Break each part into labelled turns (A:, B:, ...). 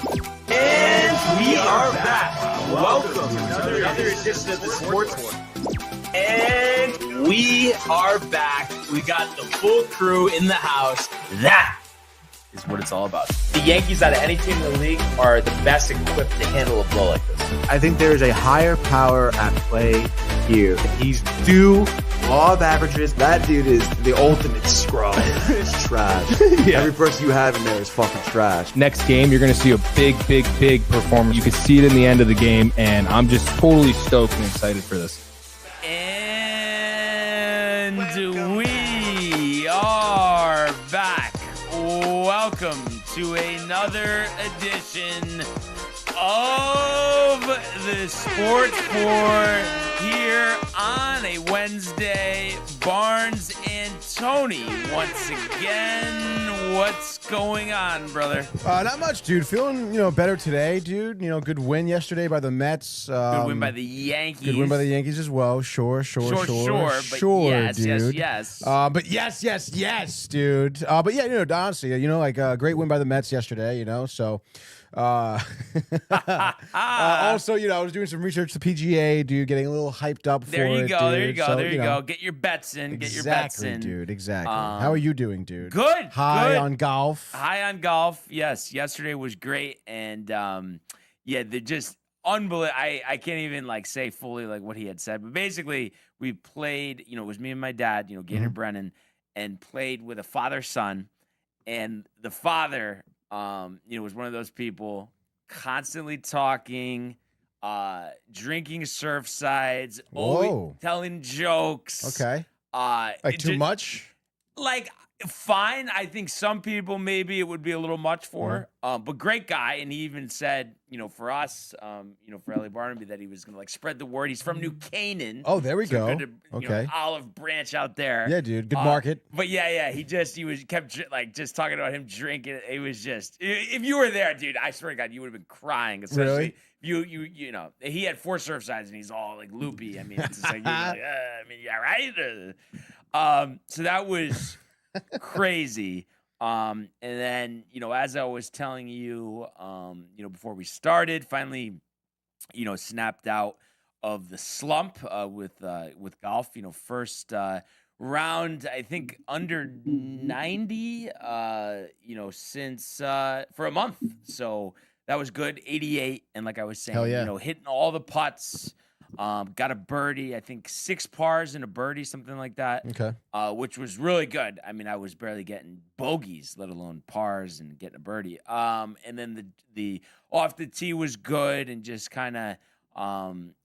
A: And we are back. Welcome to another edition of the Sports One. And we are back. We got the full crew in the house. That is what it's all about. The Yankees, out of any team in the league, are the best equipped to handle a blow like this.
B: I think there is a higher power at play here. He's due law of averages. That dude is the ultimate scrub. It's trash. Yeah. Every person you have in there is fucking trash.
C: Next game, you're going to see a big performance. You can see it in the end of the game, and I'm just totally stoked and excited for this.
D: And we are back. Welcome to another edition of the Sports Report here on a Wednesday. Barnes and Tony once again. What's going on, brother?
E: Not much, dude. Feeling, better today, dude. Good win yesterday by the Mets.
D: Good win by the Yankees.
E: Good win by the Yankees as well. Sure,
D: but yes,
E: dude.
D: yes.
E: But yes, dude. But yeah, honestly, great win by the Mets yesterday, so. Also, I was doing some research to PGA, dude, getting a little hyped up for it.
D: There you go.
E: Dude.
D: Go. Get your bets in.
E: Exactly, dude. Exactly. How are you doing, dude?
D: Good.
E: High on golf.
D: Yes. Yesterday was great, and they're just unbelievable. I can't even say fully what he had said, but basically we played. It was me and my dad. Gator Brennan, and played with a father-son, and the father. Was one of those people constantly talking, drinking Surfsides, always telling jokes.
E: Okay. Too much?
D: Fine. I think some people maybe it would be a little much for. But great guy, and he even said, for us, for Ellie Barnaby, that he was gonna spread the word. He's from New Canaan.
E: Oh, there we go.
D: Okay. Olive Branch out there.
E: Yeah, dude. Good market.
D: But yeah. He kept just talking about him drinking. It was just, if you were there, dude, I swear to God, you would have been crying. Especially you he had 4 Surfsides and he's all loopy. I mean, it's just yeah, right. So that was crazy. And then, as I was telling you, before we started, finally, snapped out of the slump with golf. First round, I think under 90, since for a month. So that was good. 88, and like I was saying, hitting all the putts. Got a birdie, I think 6 pars and a birdie, something like that.
E: Okay.
D: Which was really good. I mean, I was barely getting bogeys, let alone pars and getting a birdie. And then the off the tee was good, and just kind of,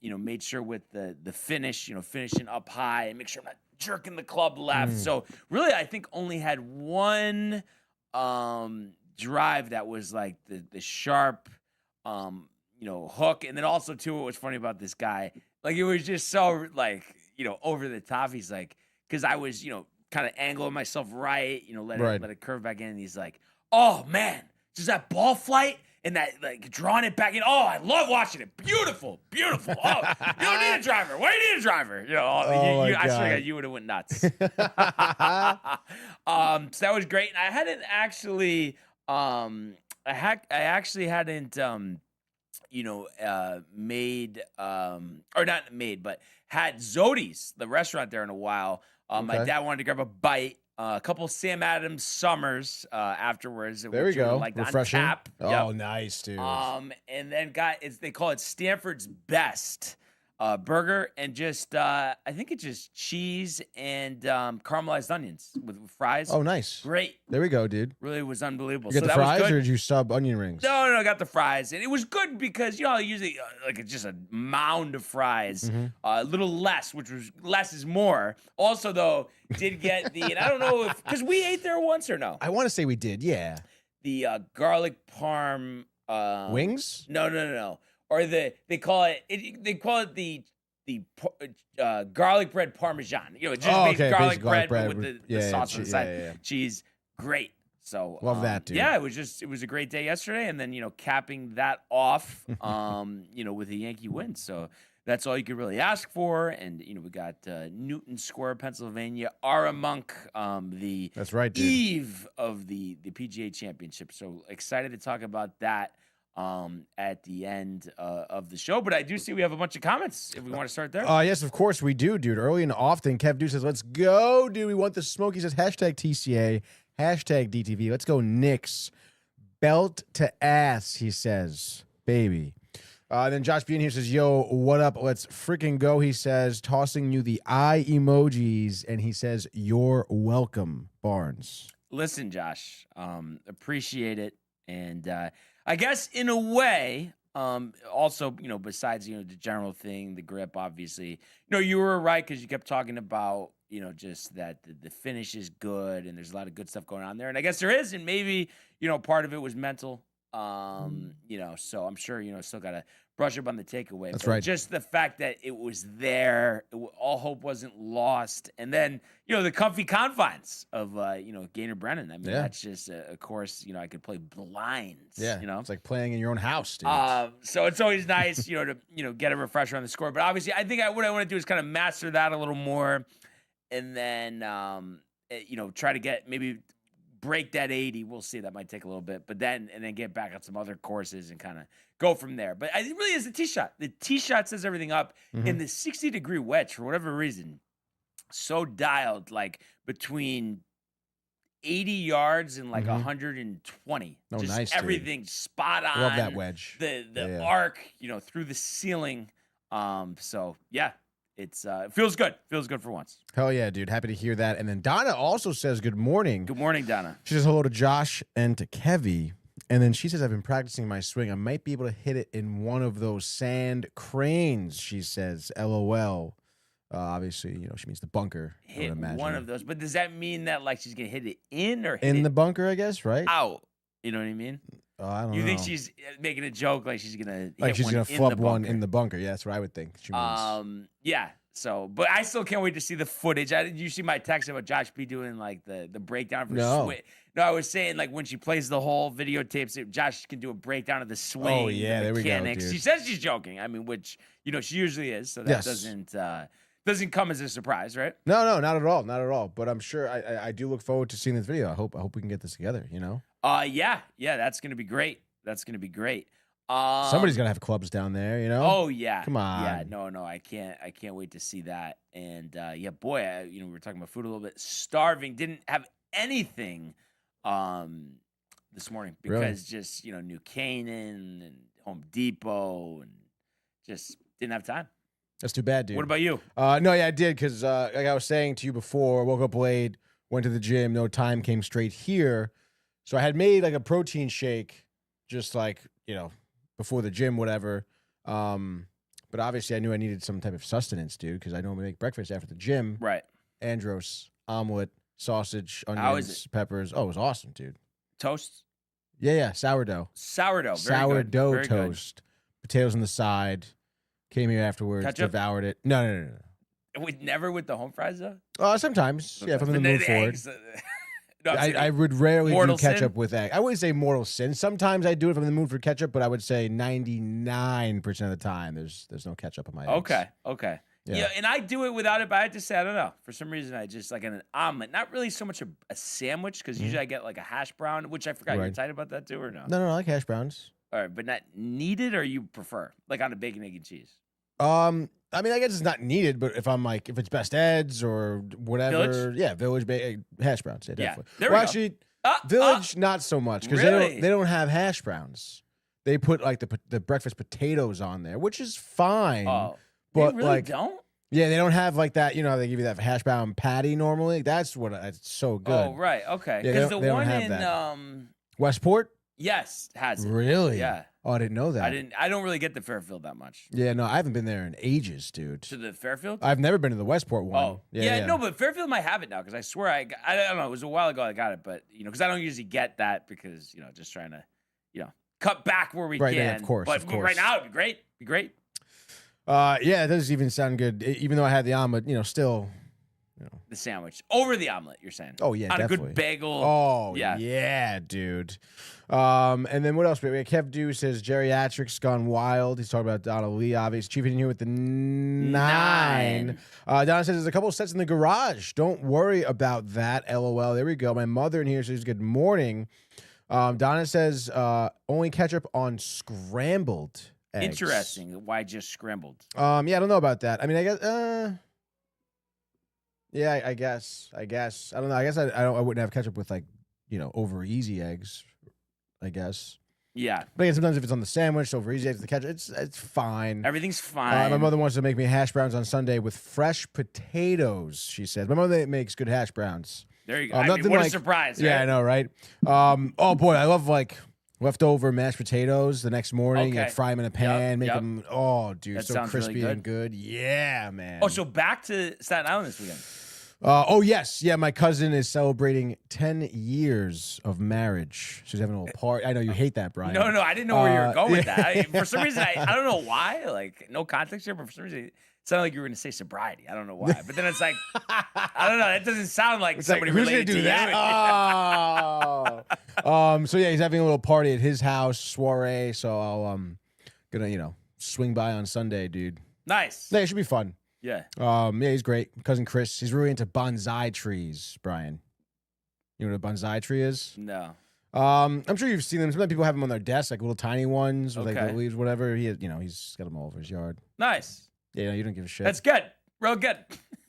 D: made sure with the finish, finishing up high, and make sure I'm not jerking the club left. So really, I think only had one drive that was the sharp, hook. And then also too, what was funny about this guy, it was just so over the top. He's because I was, kind of angling myself right, let it curve back in. And he's like, oh man, just that ball flight and that drawing it back in. Oh, I love watching it. Beautiful. Oh, you don't need a driver. Why do you need a driver? I swear you would have went nuts. So that was great. And I hadn't actually, but had Zodi's, the restaurant there, in a while. My dad wanted to grab a bite, a couple Sam Adams Summers afterwards.
E: There we go.
D: Refreshing. On tap.
E: Oh, nice, dude.
D: And then they call it Stanford's Best burger, and just I think it's just cheese and caramelized onions with fries.
E: Oh, nice.
D: Great.
E: There we go, dude.
D: Really was unbelievable.
E: You get the fries, or did you sub onion rings?
D: No, I got the fries, and it was good because usually it's just a mound of fries, a little less, which was less is more. Also, though, did get and I don't know because we ate there once or no.
E: I want to say we did, yeah.
D: The garlic parm
E: wings?
D: No. Or they call it the garlic bread parmesan. Just garlic bread with the sauce on the side. Yeah. Cheese, great. So
E: love that, dude.
D: Yeah, it was a great day yesterday, and then capping that off, with a Yankee win. So that's all you could really ask for. And we got Newton Square, Pennsylvania, Monk,
E: that's right, dude.
D: eve of the PGA Championship. So excited to talk about that. at the end of the show. But I do see we have a bunch of comments if we want to start there.
E: Yes, of course we do, dude. Early and often, Kev Du says, let's go, dude. We want the smoke. He says, hashtag TCA, hashtag DTV. Let's go, Knicks. Belt to ass, he says. Baby. Then Josh being here says, yo, what up? Let's freaking go, he says, tossing you the eye emojis. And he says, you're welcome, Barnes.
D: Listen, Josh, appreciate it. And I guess in a way, also, besides, the general thing, the grip, obviously, you were right because you kept talking about, just that the finish is good and there's a lot of good stuff going on there. And I guess there is. And maybe, part of it was mental, so I'm sure, still got to brush up on the takeaway.
E: That's
D: but
E: right.
D: Just the fact that it was there, all hope wasn't lost. And then, the comfy confines of, Gaynor Brennan. I mean, that's just, of course, I could play blinds.
E: Yeah, it's like playing in your own house, dude.
D: So it's always nice, to, get a refresher on the score. But obviously, I think what I want to do is kind of master that a little more. And then, try to get maybe break that 80. We'll see. That might take a little bit. But then get back on some other courses and kind of go from there. But it really is the tee shot. The tee shot sets everything up. In the 60-degree wedge, for whatever reason, so dialed, like between 80 yards and like 120.
E: Oh,
D: just
E: nice,
D: everything
E: dude.
D: spot on.
E: Love that wedge.
D: The arc, through the ceiling. So yeah. It feels good. Feels good for once.
E: Hell yeah, dude. Happy to hear that. And then Donna also says good morning.
D: Good morning, Donna.
E: She says hello to Josh and to Kevy. And then she says, I've been practicing my swing. I might be able to hit it in one of those sand cranes, she says. LOL. Obviously, she means the bunker.
D: Hit one of those. But does that mean that like she's going to hit it in or hit
E: in
D: it
E: the bunker, I guess, right?
D: out? You know what I mean?
E: I don't know.
D: You think she's making a joke like she's gonna
E: like she's gonna flub one in the bunker? Yeah, that's what I would think. She means.
D: Yeah. So, but I still can't wait to see the footage. Did you see my text about Josh B doing like the breakdown for swing? No, I was saying like when she plays the whole videotapes, Josh can do a breakdown of the swing.
E: Oh yeah,
D: the
E: there
D: mechanics.
E: we go. Dude.
D: She says she's joking. I mean, which she usually is. So that doesn't come as a surprise, right?
E: No, not at all, not at all. But I'm sure I do look forward to seeing this video. I hope we can get this together.
D: Yeah, that's gonna be great. That's gonna be great.
E: Somebody's gonna have clubs down there,
D: Oh yeah,
E: come on.
D: Yeah, no, I can't wait to see that. And boy, we were talking about food a little bit. Starving, didn't have anything this morning because just New Canaan and Home Depot and just didn't have time.
E: That's too bad, dude.
D: What about you?
E: No, yeah, I did because like I was saying to you before, woke up late, went to the gym, no time, came straight here. So I had made like a protein shake, just like before the gym, whatever. But obviously I knew I needed some type of sustenance, dude, because I normally make breakfast after the gym.
D: Right.
E: Andros, omelet, sausage, onions, peppers. Oh, it was awesome, dude.
D: Toast?
E: Yeah, sourdough.
D: Sourdough. Very
E: sourdough
D: good. Very
E: toast. Good. Potatoes on the side. Came here afterwards,
D: Ketchup?
E: devoured it. No.
D: Never with the home fries though?
E: Sometimes. Okay. Yeah, if I'm in the mood for it.
D: No,
E: I would rarely
D: mortal
E: do ketchup
D: sin?
E: with egg. I wouldn't say mortal sin. Sometimes I do it if I'm in the mood for ketchup, but I would say 99% of the time there's no ketchup on my eggs.
D: Okay.
E: Yeah.
D: Yeah, and I do it without it, but I have to say, I don't know. For some reason, I just like an omelet. Not really so much a sandwich, because usually I get like a hash brown, which I forgot. You're excited about that too, or no?
E: No, I like hash browns.
D: All right, but not needed, or you prefer? Like on a bacon, egg, and cheese?
E: I mean, I guess it's not needed, but if it's Best Eds or whatever, Village hash browns, yeah, definitely.
D: There we go.
E: Actually, Village not so much because
D: Really?
E: they don't have hash browns. They put like the breakfast potatoes on there, which is fine.
D: Oh,
E: but
D: they really
E: like
D: don't.
E: Yeah, they don't have like that. They give you that hash brown patty normally. That's what it's so good.
D: Oh, right. Okay.
E: Yeah,
D: Because
E: they
D: the
E: don't
D: one
E: have
D: in
E: that. Westport?
D: yes has it.
E: Really?
D: Yeah.
E: Oh, I didn't know that.
D: I don't really get the Fairfield that much.
E: Yeah, no, I haven't been there in ages, dude.
D: To the Fairfield?
E: I've never been to the Westport one.
D: Oh, yeah, no, but Fairfield might have it now because I swear I don't know. It was a while ago I got it, but because I don't usually get that because just trying to cut back where we can.
E: Yeah, of course.
D: But right now it'd be great.
E: Yeah, it doesn't even sound good. Even though I had the omelet, still.
D: The sandwich over the omelet. You're saying?
E: Oh yeah,
D: on
E: definitely.
D: a good bagel.
E: Oh yeah, dude. And then what else? We have Kev Du says geriatrics gone wild. He's talking about Donna Lee, obviously. Chief in here with the 9. Donna says there's a couple of sets in the garage. Don't worry about that. LOL. There we go. My mother in here says good morning. Donna says only ketchup on scrambled eggs.
D: Interesting. Why just scrambled?
E: Yeah, I don't know about that. I mean, I guess. Yeah, I guess. I don't know. I guess I wouldn't have ketchup with over easy eggs. I guess.
D: Yeah.
E: But again, sometimes if it's on the sandwich, over easy eggs, the ketchup, it's fine.
D: Everything's fine.
E: My mother wants to make me hash browns on Sunday with fresh potatoes. She said, "My mother makes good hash browns."
D: There you go. What a surprise! Right?
E: Yeah, I know, right? Oh boy, I love leftover mashed potatoes the next morning.
D: Okay.
E: Fry them in a pan, make
D: Yep.
E: them. Oh, dude,
D: That
E: so
D: sounds really
E: crispy and good. Yeah, man.
D: Oh, so back to Staten Island this weekend.
E: Oh yes, yeah. My cousin is celebrating 10 years of marriage. She's having a little party. I know you hate that, Brian.
D: No, I didn't know where you were going with that. For some reason, I don't know why. Like, no context here, but for some reation, it sounded like you were going to say sobriety. I don't know why. But then it's like, I don't know. It doesn't sound like somebody
E: who's
D: related
E: gonna do
D: to
E: that?
D: you.
E: Oh. So yeah, he's having a little party at his house, soiree. So I'll gonna swing by on Sunday, dude.
D: Nice.
E: Yeah, it should be fun.
D: Yeah.
E: Yeah, he's great. Cousin Chris, he's really into bonsai trees, Brian. You know what a bonsai tree is?
D: No.
E: I'm sure you've seen them. Sometimes people have them on their desk, like little tiny ones with
D: Okay.
E: the leaves, whatever. He's got them all over his yard.
D: Nice.
E: Yeah, you don't give a shit.
D: That's good. Real good.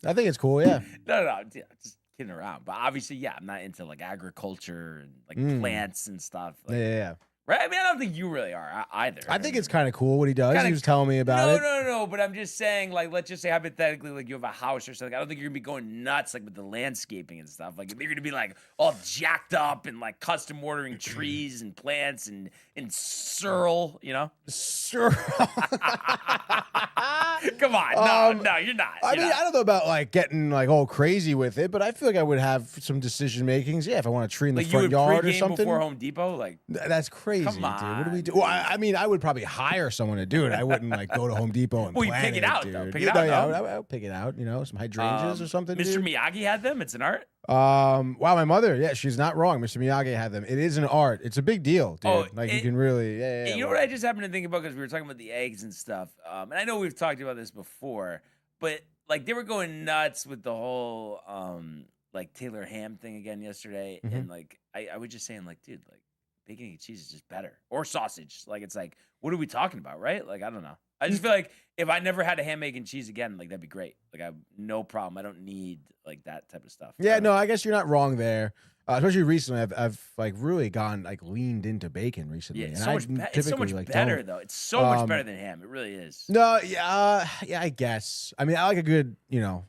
E: I think it's cool, yeah.
D: No. Yeah, just kidding around. But obviously, yeah, I'm not into agriculture and plants and stuff.
E: Yeah.
D: Right? I mean, I don't think you really are either.
E: I think it's kind of cool what he does.
D: Kinda-
E: He was telling me about it.
D: No. But I'm just saying, let's just say hypothetically, you have a house or something. I don't think you're gonna be going nuts with the landscaping and stuff. You're gonna be all jacked up and custom ordering trees and plants and Searle,
E: Sure.
D: Come on, no, you're not.
E: I mean, I don't know about getting all crazy with it, but I feel like I would have some decision makings. Yeah, if I want a tree in the front yard or something.
D: Before Home Depot,
E: that's crazy,
D: come
E: dude.
D: on.
E: What do we do? Well, I mean, I would probably hire someone to do it. I wouldn't go to Home Depot and
D: Well, you
E: plan
D: pick it out,
E: dude.
D: though. Pick
E: Yeah,
D: it out,
E: yeah,
D: no?
E: I would pick it out. Some hydrangeas or something.
D: Mr.
E: Dude.
D: Miyagi had them. It's an art.
E: Wow, my mother, yeah, she's not wrong. Mr. Miyagi had them. It is an art. It's a big deal, dude. You can really, yeah.
D: You know what I just happened to think about because we were talking about the eggs and stuff, and I know we've talked about this before, but they were going nuts with the whole Taylor ham thing again yesterday, and I was just saying dude, bacon and cheese is just better, or sausage. It's what are we talking about, right? I don't know. I just feel like if I never had a ham, egg, and cheese again, that'd be great. I have no problem. I don't need that type of stuff.
E: Yeah, no, I guess you're not wrong there. Especially recently, I've really gone leaned into bacon recently.
D: Yeah,
E: and
D: it's so much better though. It's so much better than ham. It really is.
E: No, yeah, I guess. I mean, I like a good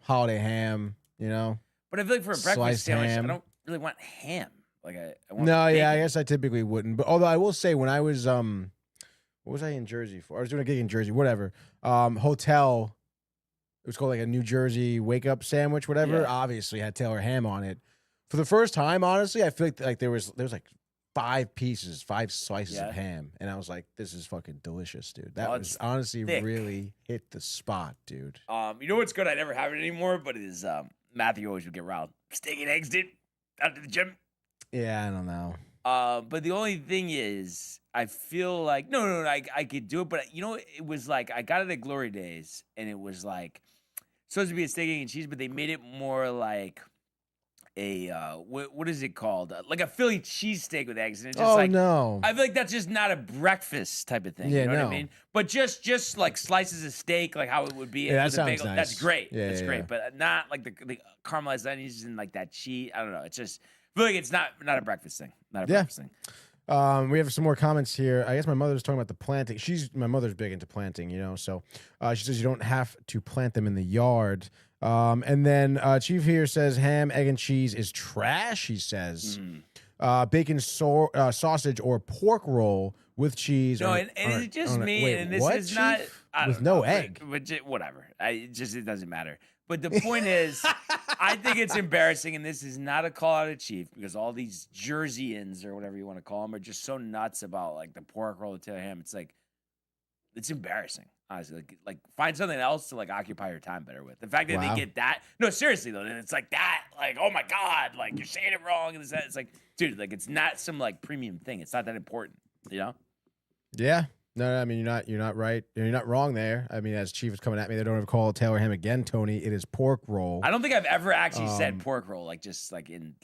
E: holiday ham.
D: But I feel for a breakfast
E: Sliced
D: sandwich,
E: ham.
D: I don't really want ham. I want
E: No,
D: bacon.
E: yeah, I guess I typically wouldn't. But although I will say, when I was what was I in Jersey for? I was doing a gig in Jersey, whatever. Hotel. It was called a New Jersey wake up sandwich, whatever.
D: Yeah.
E: Obviously had Taylor ham on it. For the first time, honestly, I feel like there was 5 slices of ham, and I was like, "This is fucking delicious, dude." That was honestly
D: thick.
E: really hit the spot, dude.
D: You know what's good? I never have it anymore, but it is Matthew always would get riled. Steak and eggs, dude. Out to the gym.
E: Yeah, I don't know.
D: But the only thing is, I feel like no, I could do it, but it was I got it at Glory Days, and it was supposed to be a steak, egg, and cheese, but they made it more like a what is it called? Like a Philly cheesesteak with eggs, and it's just
E: no.
D: I feel like that's just not a breakfast type of thing.
E: Yeah,
D: you know what
E: no.
D: I mean? But just slices of steak, how it would be
E: Yeah, that
D: with a
E: sounds
D: bagel.
E: nice.
D: That's great.
E: Yeah,
D: that's
E: yeah,
D: great.
E: yeah.
D: But not the caramelized onions and that cheese. I don't know. It's just I feel like it's not a breakfast thing. Not a breakfast thing.
E: We have some more comments here. I guess my mother's talking about the planting. My mother's big into planting, so she says you don't have to plant them in the yard. And then Chief here says ham, egg, and cheese is trash. He says bacon, sausage, or pork roll with cheese.
D: No, and it's just me,
E: wait,
D: and this
E: what,
D: is not
E: Chief?
D: I
E: With
D: don't
E: no
D: know,
E: egg.
D: But whatever. It doesn't matter. But the point is, I think it's embarrassing, and this is not a call out of Chief, because all these Jerseyans or whatever you want to call them are just so nuts about the pork roll, the Taylor ham. It's it's embarrassing, honestly. Find something else to occupy your time better with. The fact that
E: Wow.
D: they get that, no, seriously though, and it's that, oh my god, you're saying it wrong, and it's dude, it's not some premium thing. It's not that important,
E: Yeah. No, I mean you're not right. You're not wrong there. I mean, as Chief is coming at me, they don't ever call Taylor Ham again, Tony. It is pork roll.
D: I don't think I've ever actually said pork roll, like just like in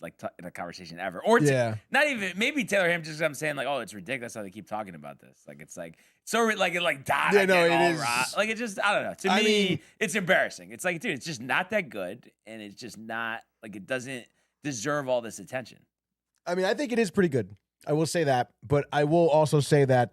D: a conversation ever, or not even maybe Taylor Ham. Just I'm saying like, oh, it's ridiculous how they keep talking about this. Like it's like so like it like died.
E: Yeah, no, it is.
D: Like it just I don't know. To me, it's embarrassing. It's like, dude, it's just not that good, and it's just not like it doesn't deserve all this attention.
E: I mean, I think it is pretty good. I will say that, but I will also say that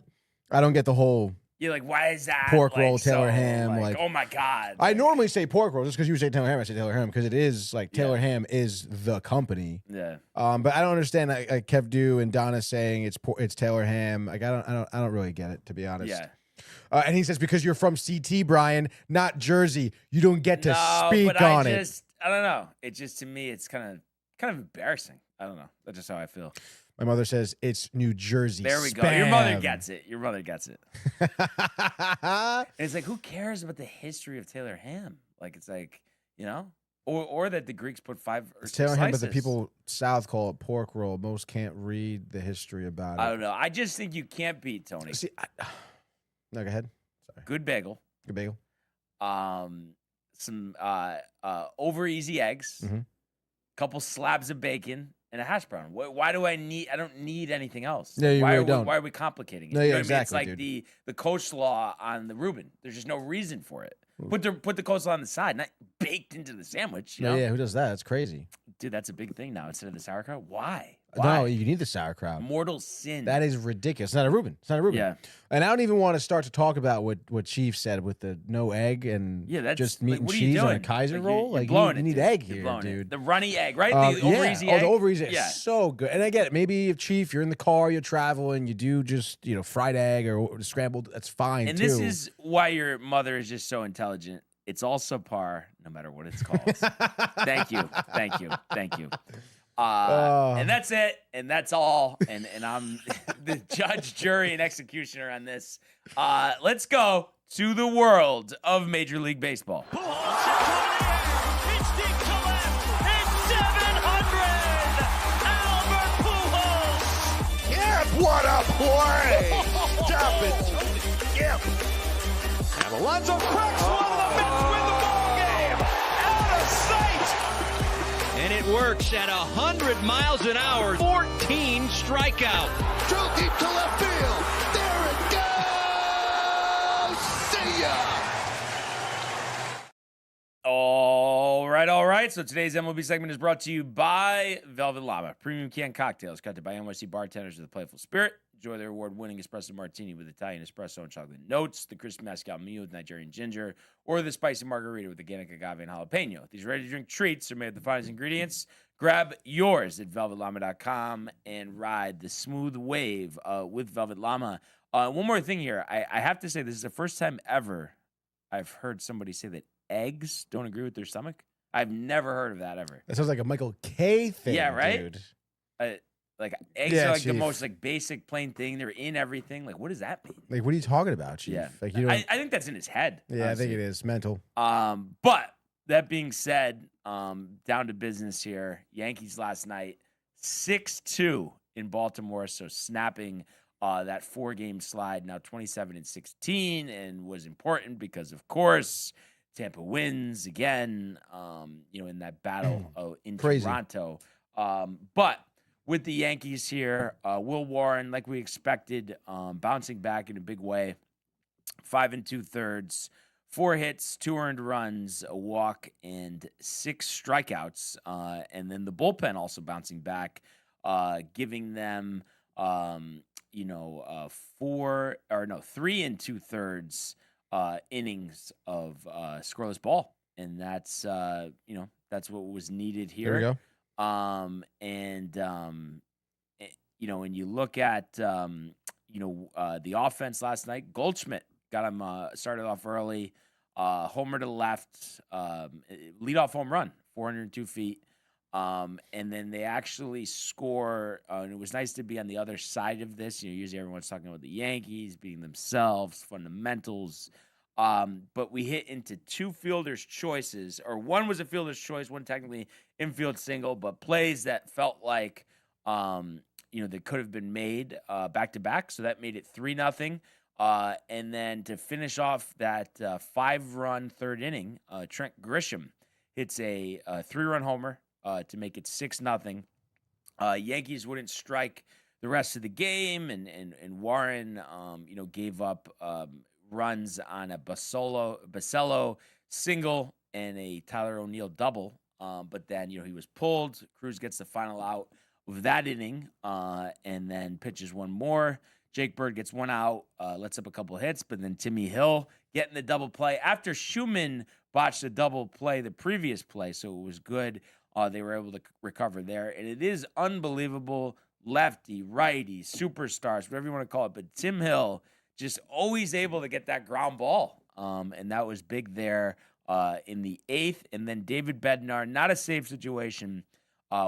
E: I don't get the whole.
D: You're like, why is that
E: pork
D: like,
E: roll, Taylor
D: so,
E: Ham? Like,
D: oh my god.
E: I normally say pork roll just because you say Taylor Ham. I say Taylor Ham because it is like Taylor Ham is the company.
D: Yeah.
E: But I don't understand like Kev Dew and Donna saying it's Taylor Ham. Like I don't really get it, to be honest.
D: Yeah.
E: And he says because you're from CT, Brian, not Jersey, you don't get to speak on it.
D: I don't know. It just to me, it's kind of embarrassing. I don't know. That's just how I feel.
E: My mother says it's New Jersey.
D: There we go.
E: Spam.
D: Your mother gets it. Your mother gets it. And it's like, who cares about the history of Taylor Ham? Like, it's like, you know, or that the Greeks put 5 or 6
E: Taylor Ham,
D: slices.
E: but the people south call it pork roll. Most can't read the history about it.
D: I don't know. I just think you can't beat Tony.
E: See, no, go ahead. Sorry.
D: Good bagel.
E: Good bagel.
D: Some over easy eggs.
E: Mm-hmm.
D: Couple slabs of bacon. And a hash brown. Why do I need? I don't need anything else.
E: No, you really don't.
D: Why are we complicating it?
E: No,
D: You
E: yeah,
D: know what
E: exactly,
D: I mean? It's like the coleslaw on the Reuben. There's just no reason for it. Put the coleslaw on the side, not baked into the sandwich. You know?
E: Yeah, who does that? It's crazy.
D: Dude, that's a big thing now. Instead of the sauerkraut, why?
E: No, you need the sauerkraut.
D: Mortal sin.
E: That is ridiculous. It's not a Reuben. It's not a Reuben.
D: Yeah.
E: And I don't even want to start to talk about what Chief said with the no egg and
D: that's
E: just meat
D: like,
E: and
D: what are you
E: cheese on a
D: doing?
E: Kaiser
D: Like,
E: roll.
D: you're
E: Like
D: blowing
E: you
D: it,
E: need
D: dude.
E: egg
D: You're
E: here,
D: blowing it.
E: dude.
D: The runny egg, right? The over easy egg.
E: The over easy egg
D: Yeah.
E: is so good. And I get it. Maybe if Chief, you're in the car, you're traveling, you do just fried egg or scrambled. That's fine.
D: And
E: too.
D: this is why your mother is just so intelligent. It's all subpar, no matter what it's called. Thank you. And that's it, and that's all. And I'm the judge, jury, and executioner on this. Let's go to the world of Major League Baseball.
F: It's deep to left. It's 700. Albert Pujols.
G: Yeah, what a play! Stop it, Tony. Yep. And Alonso cracks one of the Mets win the ball game. Out of sight.
F: And it works at 100 miles an hour. 14 strikeout.
G: Drilled deep to left field. There it goes. See ya.
D: All right. So today's MLB segment is brought to you by Velvet Llama. Premium canned cocktails crafted by NYC bartenders with a playful spirit. Enjoy their award-winning espresso martini with Italian espresso and chocolate notes, the crisp mezcal meal with Nigerian ginger, or the spicy margarita with organic agave and jalapeno. These ready-to-drink treats are made with the finest ingredients. Grab yours at velvetlama.com and ride the smooth wave with Velvet Llama. One more thing here. I have to say this is the first time ever I've heard somebody say that eggs don't agree with their stomach. I've never heard of that ever.
E: That sounds like a Michael K thing.
D: Yeah, right?
E: Dude.
D: Like eggs are like the most like basic plain thing. They're in everything. Like, what does that mean?
E: Like, what are you talking about, Chief?
D: Yeah,
E: like you don't.
D: I think that's in his head.
E: Yeah,
D: honestly.
E: I think it is mental.
D: But that being said, down to business here. Yankees last night 6-2 in Baltimore, so snapping that 4-game slide, now 27-16, and was important because of course Tampa wins again. In that battle in
E: Crazy.
D: Toronto. But with the Yankees here, Will Warren, like we expected, bouncing back in a big way. 5 2/3, 4 hits, 2 earned runs, a walk, and 6 strikeouts. And then the bullpen also bouncing back, giving them, 3 2/3 innings of scoreless ball, and that's that's what was needed here.
E: There we go.
D: When you look at the offense last night, Goldschmidt got him started off early, homer to the left, leadoff home run, 402 feet. And then they actually score, and it was nice to be on the other side of this. Usually everyone's talking about the Yankees being themselves, fundamentals. But we hit into 2 fielders' choices, or one was a fielder's choice, one technically infield single, but plays that felt like, they could have been made back to back. So that made it 3-0. And then to finish off that 5-run third inning, Trent Grisham hits a 3-run homer to make it 6-0. Yankees wouldn't strike the rest of the game, and Warren, gave up runs on a Basello single and a Tyler O'Neill double. But then, he was pulled. Cruz gets the final out of that inning, and then pitches one more. Jake Bird gets one out, lets up a couple of hits, but then Timmy Hill getting the double play after Schumann botched the double play the previous play, so it was good. They were able to recover there, and it is unbelievable. Lefty, righty, superstars, whatever you want to call it, but Tim Hill just always able to get that ground ball, and that was big there in the 8th. And then David Bednar, not a safe situation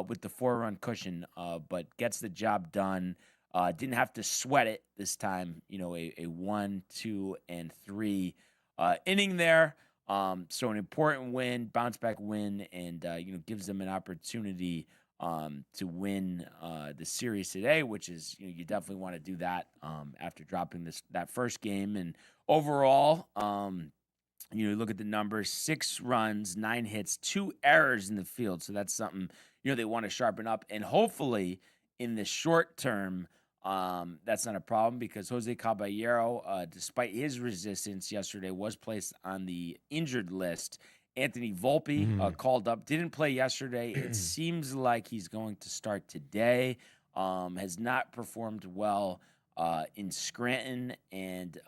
D: with the 4-run cushion, but gets the job done. Didn't have to sweat it this time, a 1, 2, and 3 inning there. So an important win, bounce back win, and gives them an opportunity to win the series today, which is you definitely want to do that after dropping that first game. And overall, you look at the numbers: 6 runs, 9 hits, 2 errors in the field. So that's something they want to sharpen up, and hopefully in the short term. That's not a problem because Jose Caballero, despite his resistance yesterday, was placed on the injured list. Anthony Volpe called up, didn't play yesterday. It seems like he's going to start today. Has not performed well in Scranton, and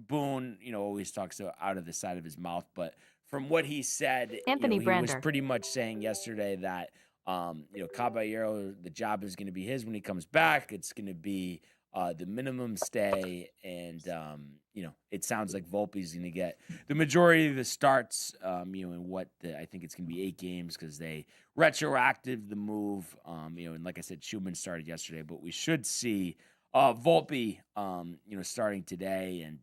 D: Boone, always talks out of the side of his mouth. But from what he said,
H: Anthony
D: he was pretty much saying yesterday that. Caballero, the job is going to be his when he comes back. It's going to be the minimum stay, and it sounds like Volpe's going to get the majority of the starts. And I think it's going to be 8 games because they retroactive the move. And like I said, Schumann started yesterday, but we should see Volpe, starting today, and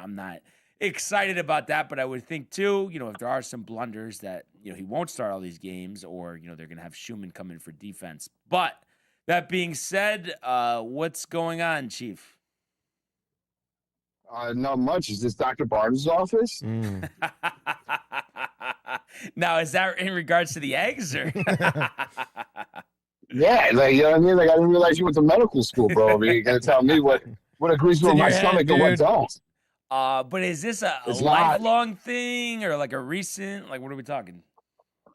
D: I'm not excited about that, but I would think too, if there are some blunders that, he won't start all these games, or, they're going to have Schumann come in for defense. But that being said, what's going on, Chief?
I: Not much. Is this Dr. Barnes' office?
D: Now, is that in regards to the eggs, or?
I: Yeah, like, you know what I mean? Like, I didn't realize you went to medical school, bro. I mean, you got to tell me what agrees with my stomach and what don't.
D: But is this a lifelong thing or like a recent? Like, what are we talking?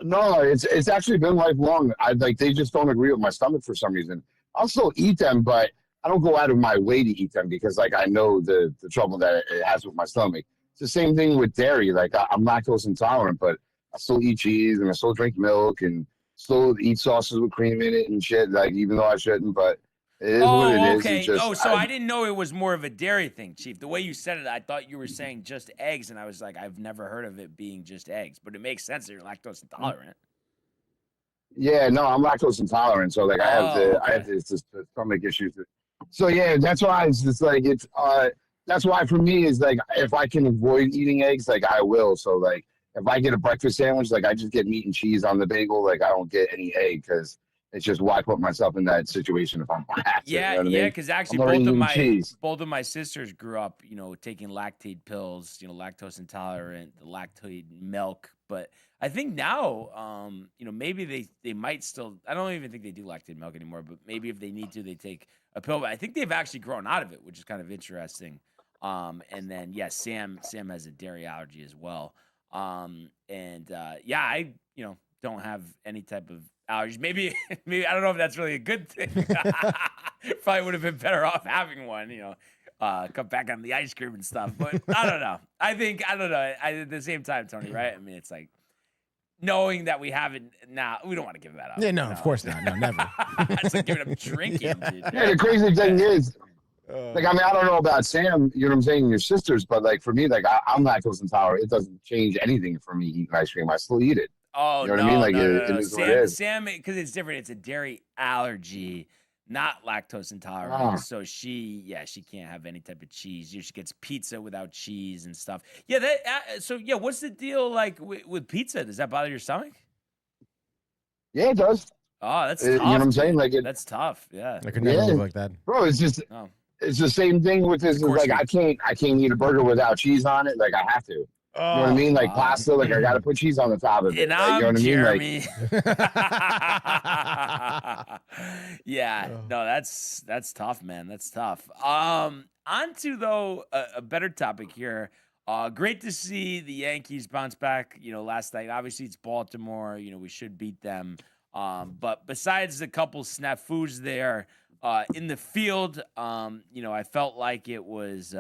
I: No, it's actually been lifelong. They just don't agree with my stomach for some reason. I'll still eat them, but I don't go out of my way to eat them because, I know the trouble that it has with my stomach. It's the same thing with dairy. I'm lactose intolerant, but I still eat cheese and I still drink milk and still eat sauces with cream in it and shit. Even though I shouldn't, but. It is what it is.
D: Okay.
I: Just,
D: I didn't know it was more of a dairy thing, Chief. The way you said it, I thought you were saying just eggs, and I was like, I've never heard of it being just eggs, but it makes sense that you're lactose intolerant.
I: Yeah, no, I'm lactose intolerant, so I have this stomach issues. So yeah, that's why it's just that's why for me is if I can avoid eating eggs, I will. So if I get a breakfast sandwich, I just get meat and cheese on the bagel, I don't get any egg because. It's just why I put myself in that situation if I'm have to,
D: yeah,
I: you know what I mean?
D: Because actually both of my sisters grew up, taking lactate pills, lactose intolerant, the lactate milk. But I think now, maybe they might still. I don't even think they do lactate milk anymore. But maybe if they need to, they take a pill. But I think they've actually grown out of it, which is kind of interesting. And then Sam has a dairy allergy as well. I don't have any type of allergies. Maybe I don't know if that's really a good thing. Probably would have been better off having one, cut back on the ice cream and stuff. But I don't know. I don't know. At the same time, Tony, right? I mean, it's knowing that we haven't now, we don't want to give that up.
E: Yeah, no, of course not. No, never.
D: It's like giving up drinking, dude.
I: Yeah, the crazy thing is, I don't know about Sam, you know what I'm saying, your sisters, but for me, I'm lactose intolerant. It doesn't change anything for me eating ice cream. I still eat it.
D: Oh,
I: you know what I mean? It is what it is.
D: Sam, because it's different. It's a dairy allergy, not lactose intolerant. So she can't have any type of cheese. She gets pizza without cheese and stuff. Yeah. What's the deal with pizza? Does that bother your stomach?
I: Yeah, it does.
D: Oh, that's tough.
I: You know what I'm saying?
D: That's tough. Yeah.
E: I could never live like that.
I: Bro, it's just it's the same thing with this. Like I can't eat a burger without cheese on it. Like I have to. You know what I mean? Like pasta, like I gotta put cheese on the top of it.
D: And
I: Like, you know what I mean?
D: Like, yeah, no, that's tough, man. That's tough. On to though a better topic here. Great to see the Yankees bounce back. Last night, obviously it's Baltimore. We should beat them. But besides a couple snafus there in the field, I felt like it was,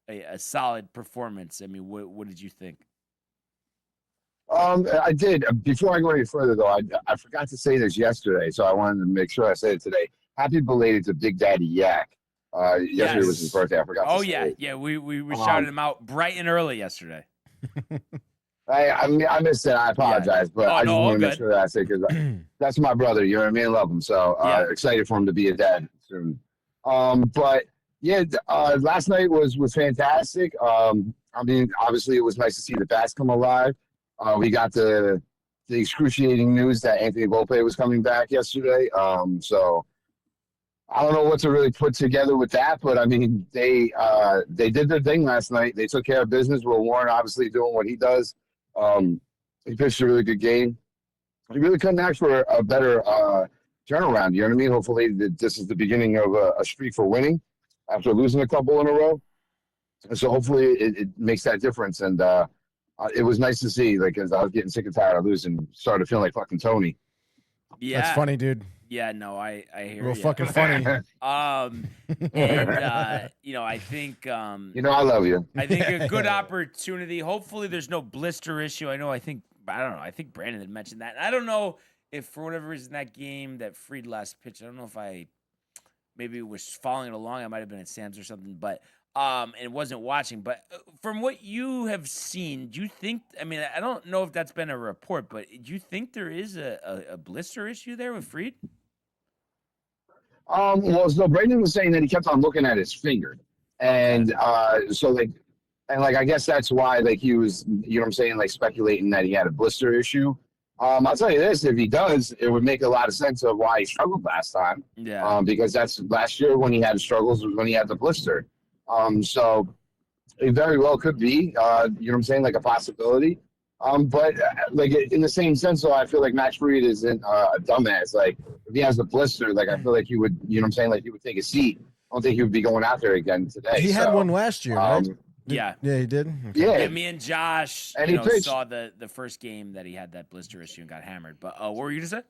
D: a solid performance. I mean, what did you think?
I: I did. Before I go any further, though, I forgot to say this yesterday, so I wanted to make sure I said it today. Happy belated to Big Daddy Yak. Yesterday was his birthday. I forgot to say it.
D: Yeah. We shouted him out bright and early yesterday.
I: I missed it. I apologize, but I just want to make sure that I say because that's my brother. You know what I mean? I love him. So excited for him to be a dad soon. But yeah, last night was fantastic. I mean, obviously it was nice to see the bats come alive. We got the excruciating news that Anthony Volpe was coming back yesterday. So I don't know what to really put together with that, but I mean, they did their thing last night. They took care of business. Will Warren obviously doing what he does. He pitched a really good game. He really couldn't ask for a better turnaround. You know what I mean? Hopefully this is the beginning of a streak for winning after losing a couple in a row. And so hopefully it makes that difference. And it was nice to see, like, because I was getting sick and tired of losing, started feeling like fucking Tony.
E: Yeah. That's funny, dude.
D: Yeah, no, I hear
E: real
D: you.
E: Fucking funny.
D: And I think
I: I love you.
D: I think a good opportunity. Hopefully, there's no blister issue. I think I think Brandon had mentioned that. I don't know if for whatever reason that game that Fried last pitch. I don't know if I maybe was following it along. I might have been at Sam's or something, but and wasn't watching. But from what you have seen, do you think? I mean, I don't know if that's been a report, but do you think there is a blister issue there with Fried?
I: Well, so Brandon was saying that he kept on looking at his finger, and I guess that's why like he was, you know what I'm saying, like speculating that he had a blister issue. I'll tell you this: if he does, it would make a lot of sense of why he struggled last time.
D: Yeah.
I: Because that's last year when he had struggles was when he had the blister. So it very well could be, you know what I'm saying, like a possibility. But like in the same sense, though, I feel like Max Fried isn't a dumbass. Like if he has a blister, like I feel like he would, you know what I'm saying, like he would take a seat. I don't think he would be going out there again today.
E: He had one last year, right?
D: Yeah.
E: Yeah, he did. Okay.
I: Yeah.
D: Yeah, me and Josh saw the first game that he had that blister issue and got hammered. But what were you gonna say?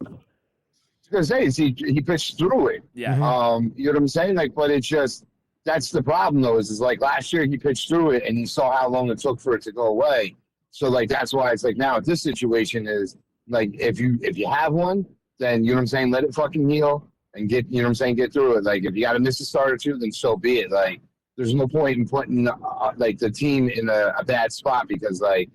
I: I was gonna say he pitched through it.
D: Yeah.
I: You know what I'm saying? Like, but it's just that's the problem though. Is like last year he pitched through it and he saw how long it took for it to go away. So like that's why it's like now this situation is like if you have one, then you know what I'm saying, let it fucking heal and get, you know what I'm saying, get through it. Like if you got to miss a start or two, then so be it. Like there's no point in putting like the team in a bad spot because like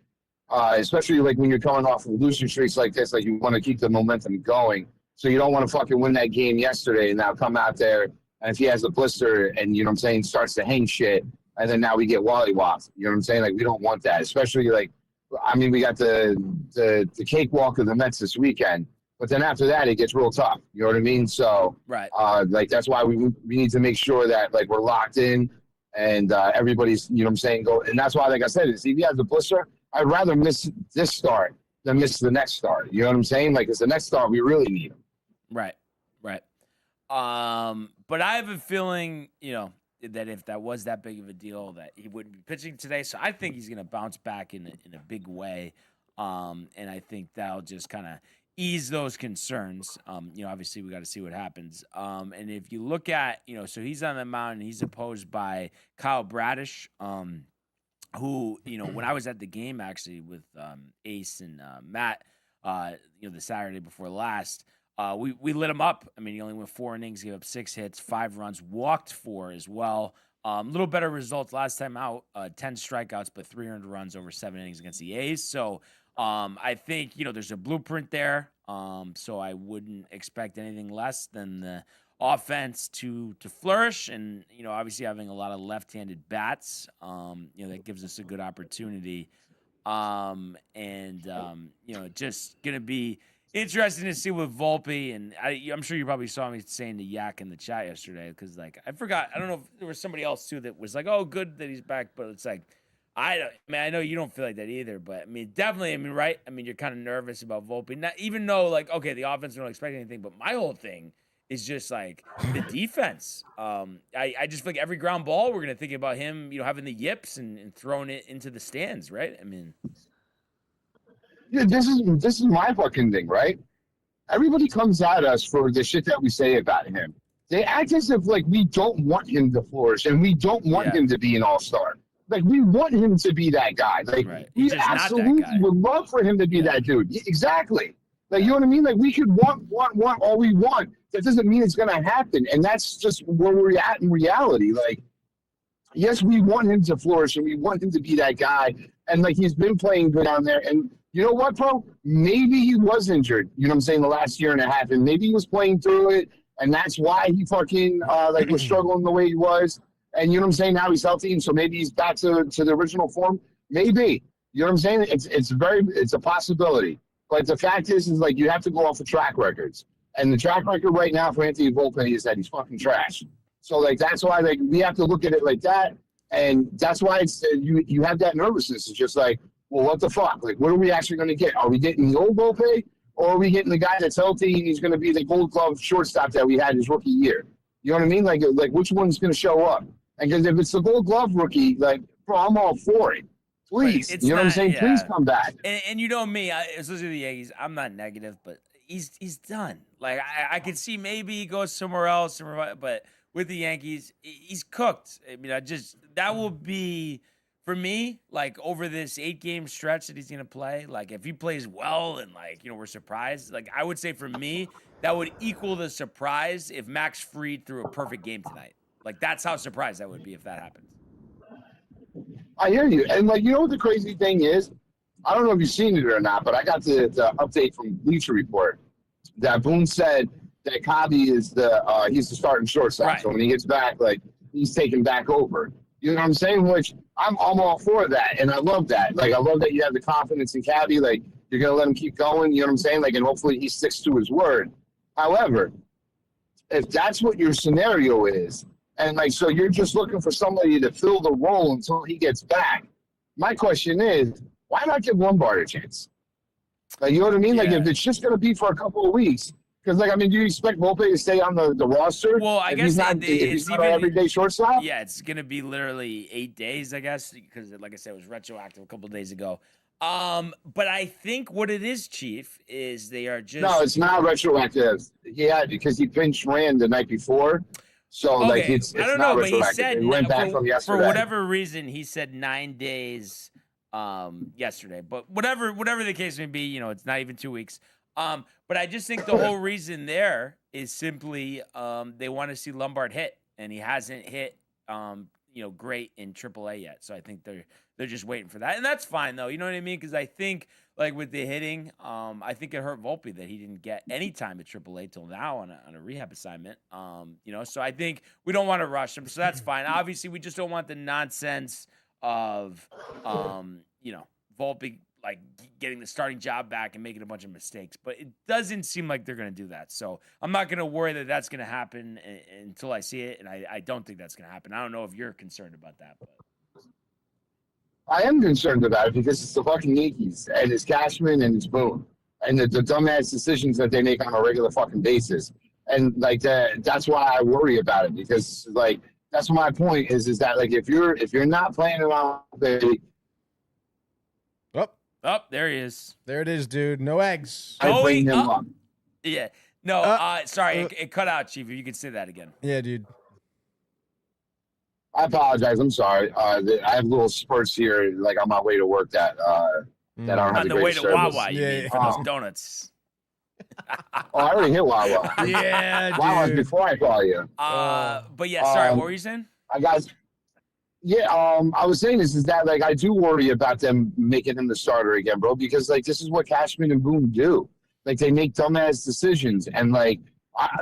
I: especially like when you're coming off of losing streaks like this, like you want to keep the momentum going. So you don't want to fucking win that game yesterday and now come out there and if he has a blister and you know what I'm saying starts to hang shit and then now we get wally-wopped. You know what I'm saying? Like we don't want that, especially like. I mean, we got the cakewalk of the Mets this weekend, but then after that, it gets real tough. You know what I mean? So,
D: right.
I: Like that's why we need to make sure that like we're locked in and everybody's, you know what I'm saying, go. And that's why, like I said, if he has the blister, I'd rather miss this start than miss the next start. You know what I'm saying? Like it's the next start we really need him.
D: Right. But I have a feeling, that if that was that big of a deal, that he wouldn't be pitching today. So I think he's going to bounce back in a big way, and I think that'll just kind of ease those concerns. Obviously we got to see what happens. And if you look at, so he's on the mound and he's opposed by Kyle Bradish, who, when I was at the game actually with Ace and Matt, the Saturday before last. We lit him up. I mean, he only went 4 innings, gave up 6 hits, 5 runs, walked 4 as well. Little better results last time out, 10 strikeouts, but 300 runs over 7 innings against the A's. So I think, there's a blueprint there. So I wouldn't expect anything less than the offense to flourish. And, obviously having a lot of left-handed bats, that gives us a good opportunity. Just going to be interesting to see with Volpe, and I'm sure you probably saw me saying the yak in the chat yesterday because, like, I forgot. I don't know if there was somebody else too that was like, "Oh, good that he's back," but it's like, I know you don't feel like that either, but I mean, definitely, right? I mean, you're kind of nervous about Volpe, not even though, like, okay, the offense don't expect anything, but my whole thing is just like the defense. I just feel like every ground ball, we're gonna think about him, having the yips and throwing it into the stands, right? I mean.
I: Yeah, this is my fucking thing, right? Everybody comes at us for the shit that we say about him. They act as if like we don't want him to flourish and we don't want him to be an all-star. Like we want him to be that guy. Like we absolutely would love for him to be that dude. Exactly. Like you know what I mean? Like we could want all we want. That doesn't mean it's gonna happen. And that's just where we're at in reality. Like, yes, we want him to flourish and we want him to be that guy. And like he's been playing good down there. And you know what, bro? Maybe he was injured, you know what I'm saying, the last year and a half, and maybe he was playing through it, and that's why he fucking was struggling the way he was. And you know what I'm saying? Now he's healthy, and so maybe he's back to the original form. Maybe. You know what I'm saying? It's a possibility. But the fact is like you have to go off the track records. And the track record right now for Anthony Volpe is that he's fucking trash. So like that's why like we have to look at it like that. And that's why it's you have that nervousness. It's just like, well, what the fuck? Like, what are we actually going to get? Are we getting the old Volpe, or are we getting the guy that's healthy and he's going to be the Gold Glove shortstop that we had his rookie year? You know what I mean? Like which one's going to show up? And because if it's the Gold Glove rookie, like, bro, I'm all for it. Please, you know what I'm saying? Yeah. Please come back.
D: And you know me, especially the Yankees, I'm not negative, but he's done. Like I could see maybe he goes somewhere else, but with the Yankees, he's cooked. I mean, that will be. For me, like over this 8-game stretch that he's gonna play, like if he plays well and like we're surprised, like I would say for me that would equal the surprise if Max Fried threw a perfect game tonight. Like that's how surprised I would be if that happens.
I: I hear you, and like what the crazy thing is, I don't know if you've seen it or not, but I got the update from Bleacher Report that Boone said that Cobby is he's the starting shortstop. Right. So when he gets back, like he's taking back over. You know what I'm saying? Which I'm all for that, and I love that. Like, I love that you have the confidence in Cabby. Like, you're going to let him keep going, you know what I'm saying? Like, and hopefully he sticks to his word. However, if that's what your scenario is, and, like, so you're just looking for somebody to fill the role until he gets back, my question is, why not give Lombard a chance? Like, you know what I mean? Yeah. Like, if it's just going to be for a couple of weeks, because, like, I mean, do you expect Volpe to stay on the roster?
D: Well, I guess
I: he's not an everyday shortstop?
D: Yeah, it's going to be literally 8 days, I guess, because, like I said, it was retroactive a couple of days ago. But I think what it is, Chief, is they are just...
I: No, it's not retroactive. Yeah, because he pinch ran the night before. So, okay. Like, it's I don't know, but he said... went back from yesterday.
D: For whatever reason, he said 9 days yesterday. But whatever the case may be, it's not even 2 weeks. But I just think the whole reason there is simply they want to see Lombard hit, and he hasn't hit great in AAA yet. So I think they're just waiting for that, and that's fine though. You know what I mean? Because I think like with the hitting, I think it hurt Volpe that he didn't get any time at AAA till now on a rehab assignment. So I think we don't want to rush him, so that's fine. Obviously, we just don't want the nonsense of Volpe like getting the starting job back and making a bunch of mistakes, but it doesn't seem like they're going to do that. So I'm not going to worry that that's going to happen until I see it. And I don't think that's going to happen. I don't know if you're concerned about that, but
I: I am concerned about it because it's the fucking Yankees and it's Cashman and it's Boone and the dumbass decisions that they make on a regular fucking basis. And like that's why I worry about it, because like, that's my point is that like, if you're not playing around, baby,
D: oh, there he is.
E: There it is, dude. No eggs.
I: I bring him up.
D: Yeah. No, sorry. It cut out, Chief. If you could say that again.
E: Yeah, dude.
I: I apologize. I'm sorry. I have little spurts here, like on my way to work that I don't have
D: on
I: the
D: way
I: to
D: Wawa, you mean, for those donuts.
I: I already hit Wawa.
E: Yeah, dude.
I: Wawa's before I call you.
D: But yeah, sorry. What were you saying?
I: Yeah, I was saying is that like I do worry about them making him the starter again, bro, because like this is what Cashman and Boone do. Like they make dumbass decisions, and like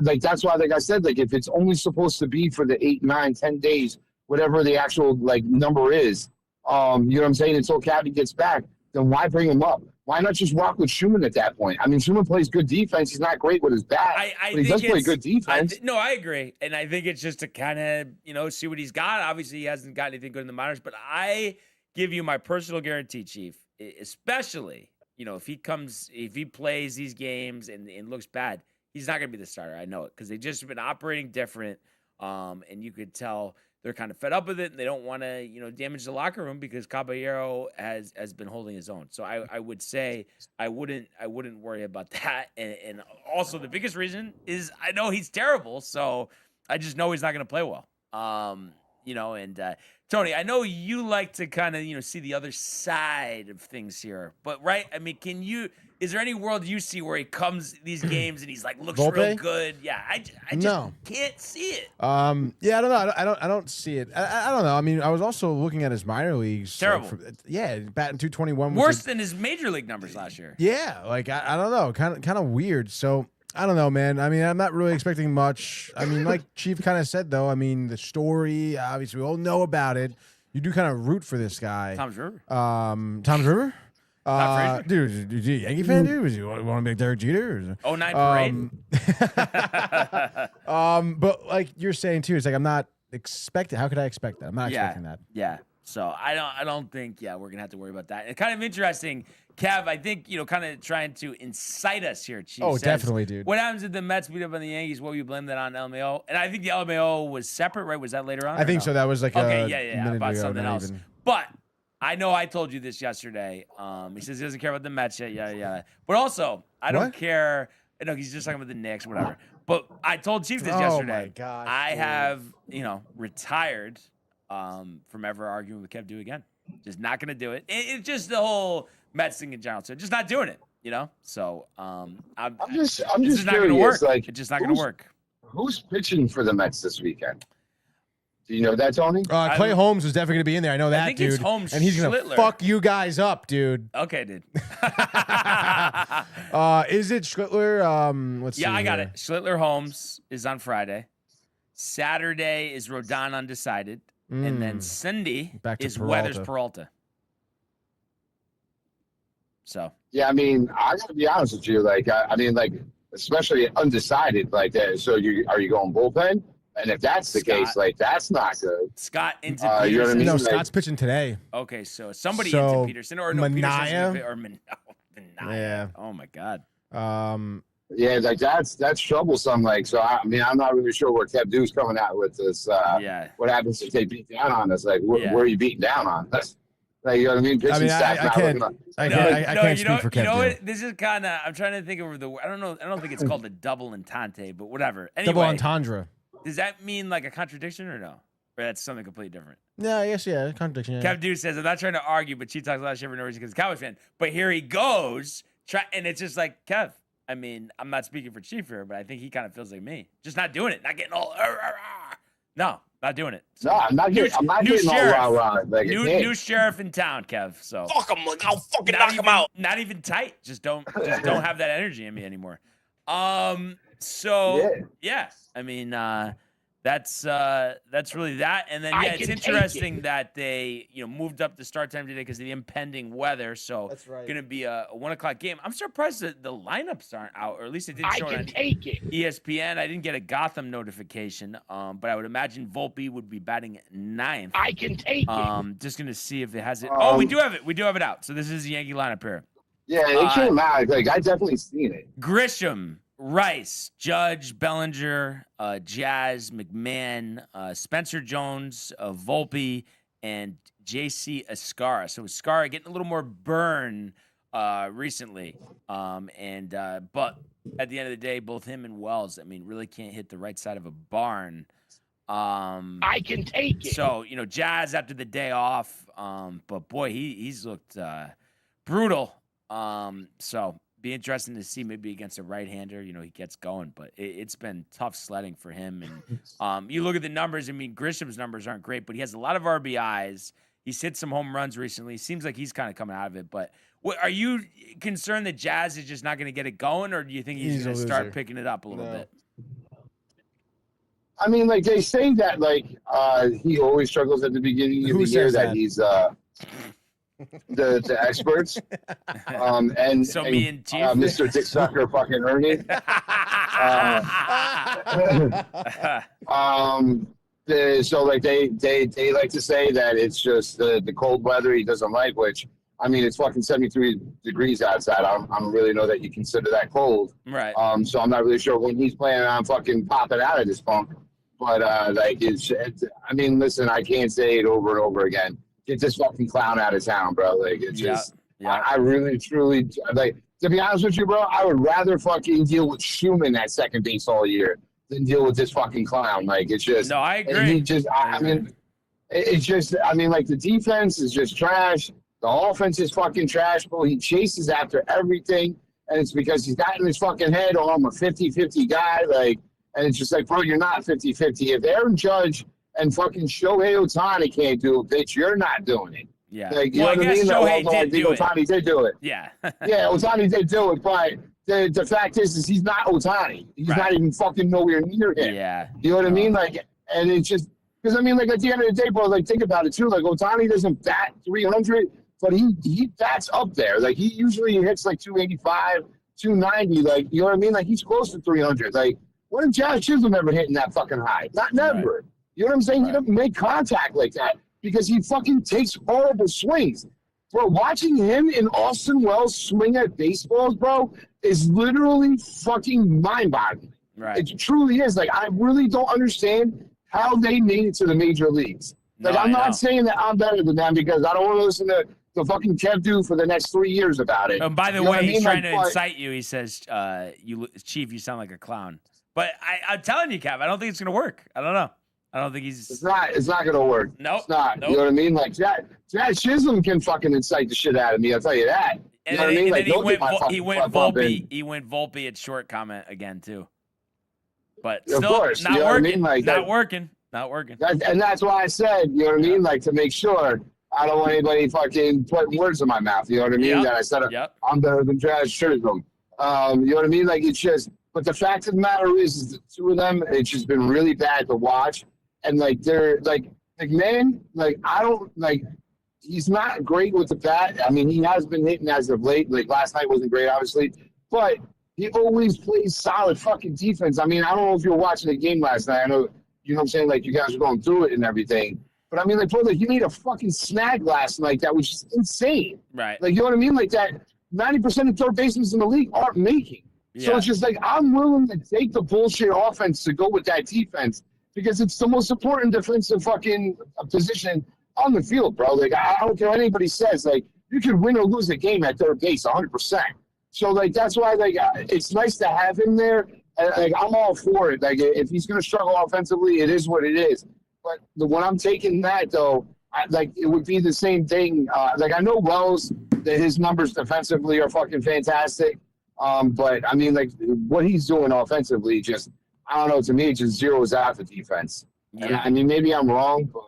I: that's why, like I said, like if it's only supposed to be for the 8, 9, 10 days, whatever the actual like number is, you know what I'm saying, until Cabby gets back, then why bring him up? Why not just rock with Schumann at that point? I mean, Schumann plays good defense. He's not great with his bat, but he does play good defense.
D: I agree. And I think it's just to kind of, see what he's got. Obviously, he hasn't got anything good in the minors, but I give you my personal guarantee, Chief, especially, if he plays these games and looks bad, he's not going to be the starter. I know it because they've just been operating different. And you could tell they're kind of fed up with it and they don't want to, damage the locker room because Caballero has been holding his own. So I would say I wouldn't worry about that. And also the biggest reason is I know he's terrible. So I just know he's not going to play well. Tony, I know you like to kind of, see the other side of things here, but right. I mean, is there any world you see where he comes these games and he's like, looks
E: Volpe?
D: real good? Yeah. I just can't see it.
E: Yeah, I don't know. I don't see it. I don't know. I mean, I was also looking at his minor leagues.
D: Terrible.
E: Batting 221.
D: Worse than his major league numbers last year.
E: Yeah. Like, I don't know. Kind of weird. So, I don't know, man. I mean, I'm not really expecting much. I mean, like Chief kind of said, though, I mean, the story, obviously, we all know about it. You do kind of root for this guy.
D: Tom's River.
E: Tom's River? Dude, is he a Yankee fan, dude? Is he want to make Derek Jeter?
D: 09 parade.
E: But like you're saying, too, it's like I'm not expecting. How could I expect that? I'm not expecting that.
D: Yeah. So I don't think, we're going to have to worry about that. It's kind of interesting. Kev, I think, kind of trying to incite us here, Chief.
E: Oh,
D: says,
E: definitely, dude.
D: What happens if the Mets beat up on the Yankees? What will you blame that on, LMAO? And I think the LMAO was separate, right? Was that later on?
E: I think so. That was like
D: about something else. But I know I told you this yesterday. He says he doesn't care about the Mets yet, yeah. But also, I don't care. No, he's just talking about the Knicks, whatever. But I told Chief this yesterday.
E: My gosh,
D: I have, retired from ever arguing with Kev Do again. Just not going to do it. It's just the whole Mets thing in general. So just not doing it, So I'm just not going to work.
I: Like,
D: it's just not going to work.
I: Who's pitching for the Mets this weekend? Do you know that, Tony?
E: Clay Holmes is definitely going to be in there. I know that,
D: I think
E: dude.
D: It's Holmes,
E: and he's going to fuck you guys up, dude.
D: Okay, dude.
E: Is it Schlittler? Let's see.
D: Yeah, I got it. Schlittler Holmes is on Friday. Saturday is Rodon undecided. And then Sunday is Weathers Peralta. So
I: yeah, I mean, I gotta be honest with you. Like, I mean, especially undecided like that. So are you going bullpen? And if that's the case, like, that's not good.
D: Scott into Peterson.
I: You know what I mean?
E: No, Scott's pitching today.
D: Okay, so somebody into Peterson or no
E: Mania?
D: Mania.
E: Yeah.
D: Oh my God.
I: Yeah, like that's troublesome. Like, so I mean, I'm not really sure where Kev Dew's coming out with this. What happens if they beat down on us? Like, where are you beating down on us? Like, you know what I mean? Pitching staff's not looking up.
E: I can't speak for Kev Dew.
D: You know what? This is kind of. I'm trying to think of the. I don't know. I don't think it's called a double entente, but whatever. Anyway,
E: double entendre.
D: Does that mean like a contradiction or no? Or that's something completely different?
E: Yeah, I guess, yeah, contradiction. Yeah.
D: Kev Dew says, I'm not trying to argue, but she talks a lot of shit for no reason because he's a Cowboys fan. But here he goes, and it's just like, Kev, I mean, I'm not speaking for Chief here, but I think he kind of feels like me. Just not doing it. Not getting all, no, not doing it. So,
I: no, I'm not getting all rah-rah. Like,
D: new sheriff in town, Kev. So
A: fuck him. Like, I'll fucking knock him out.
D: Not even tight. Just don't have that energy in me anymore. So yeah, I mean, that's really that. And then it's interesting that they moved up the start time today because of the impending weather. So it's going to be a 1:00 game. I'm surprised that the lineups aren't out, or at least it didn't show on ESPN. I didn't get a Gotham notification, but I would imagine Volpe would be batting 9th.
G: I can take it.
D: Just going to see if it has it. We do have it. We do have it out. So this is the Yankee lineup here.
I: Yeah, it came out. Like, I definitely seen it.
D: Grisham, Rice, Judge, Bellinger, Jazz, McMahon, Spencer Jones, Volpe, and J.C. Escara. So Escara getting a little more burn recently. But at the end of the day, both him and Wells, I mean, really can't hit the right side of a barn.
G: I can take it.
D: So, Jazz after the day off. But boy, he's looked brutal. So be interesting to see maybe against a right-hander, he gets going, but it's been tough sledding for him. And you look at the numbers. I mean, Grisham's numbers aren't great, but he has a lot of RBIs. He's hit some home runs recently. Seems like he's kind of coming out of it. But are you concerned that Jazz is just not going to get it going, or do you think he's going to start picking it up a little bit?
I: I mean, like, they say that, like, he always struggles at the beginning of the year, that he's the experts. And
D: So me and Chief?
I: Mr. Dick Sucker fucking Ernie. So like they like to say that it's just the cold weather he doesn't like, which I mean it's fucking 73 degrees outside. I don't really know that you consider that cold.
D: Right.
I: So I'm not really sure when he's planning on fucking popping out of this funk. But like it's I mean, listen, I can't say it over and over again. Get this fucking clown out of town, bro. Like it's just I really truly like, to be honest with you, bro, I would rather fucking deal with Schumann at second base all year than deal with this fucking clown. Like it's just
D: No, I agree.
I: I mean, it's just I mean, like the defense is just trash. The offense is fucking trash, bro. He chases after everything, and it's because he's got in his fucking head, oh, I'm a 50-50 guy, like. And it's just like, bro, you're not 50-50. If Aaron Judge and fucking Shohei Ohtani can't do it, bitch, you're not doing it.
D: Yeah.
I: Like, you know what I mean? Ohtani did do it.
D: Yeah.
I: Yeah, Ohtani did do it, but the fact is he's not Ohtani. He's not even fucking nowhere near him.
D: Yeah.
I: You know what I mean? Like, and it's just, because I mean, like at the end of the day, bro, like think about it too. Like Ohtani doesn't bat 300, but he bats up there. Like he usually hits like 285, 290. Like, you know what I mean? Like he's close to 300. Like, when did Josh Chisholm ever hitting that fucking high? Never. Right. You know what I'm saying? He doesn't make contact like that because he fucking takes horrible swings. Bro, watching him and Austin Wells swing at baseballs, bro, is literally fucking mind-boggling.
D: Right.
I: It truly is. Like, I really don't understand how they made it to the major leagues. Like, I'm not saying that I'm better than them because I don't want to listen to the fucking Kev do for the next 3 years about it.
D: And by the way, he's trying to incite you. He says, Chief, you sound like a clown. But I'm telling you, Kev, I don't think it's going to work. I don't know. I don't think he's...
I: It's not going to work.
D: Nope.
I: It's not.
D: Nope.
I: You know what I mean? Like, Chad Chisholm can fucking incite the shit out of me. I'll tell you that.
D: And
I: you know what I mean? Like,
D: he went Volpe. He went Volpe at short comment again, too. But still, not working.
I: You know what I mean? Like,
D: not working. Not working.
I: And that's why I said, you know what I mean? Like, to make sure I don't want anybody fucking putting words in my mouth. You know what I mean? That I said, I'm better than Chad Chisholm. You know what I mean? Like, it's just... But the fact of the matter is the two of them, it's just been really bad to watch. And, like, they're, like, McMahon, like, I don't, like, he's not great with the bat. I mean, he has been hitting as of late. Like, last night wasn't great, obviously. But he always plays solid fucking defense. I mean, I don't know if you were watching the game last night. I know, you know what I'm saying? Like, you guys were going through it and everything. But, I mean, like, brother, he made a fucking snag last night that was just insane.
D: Right.
I: Like, you know what I mean? Like, that 90% of third basemen in the league aren't making. So it's just like I'm willing to take the bullshit offense to go with that defense because it's the most important defensive fucking position on the field, bro. Like I don't care what anybody says. Like you can win or lose a game at third base 100%. So like that's why like it's nice to have him there. And, like I'm all for it. Like if he's gonna struggle offensively, it is what it is. But when I'm taking that though, like it would be the same thing. Like I know Wells, that his numbers defensively are fucking fantastic. But I mean, like what he's doing offensively, just I don't know. To me, it just zeroes out the defense. Yeah. And, I mean, maybe I'm wrong, but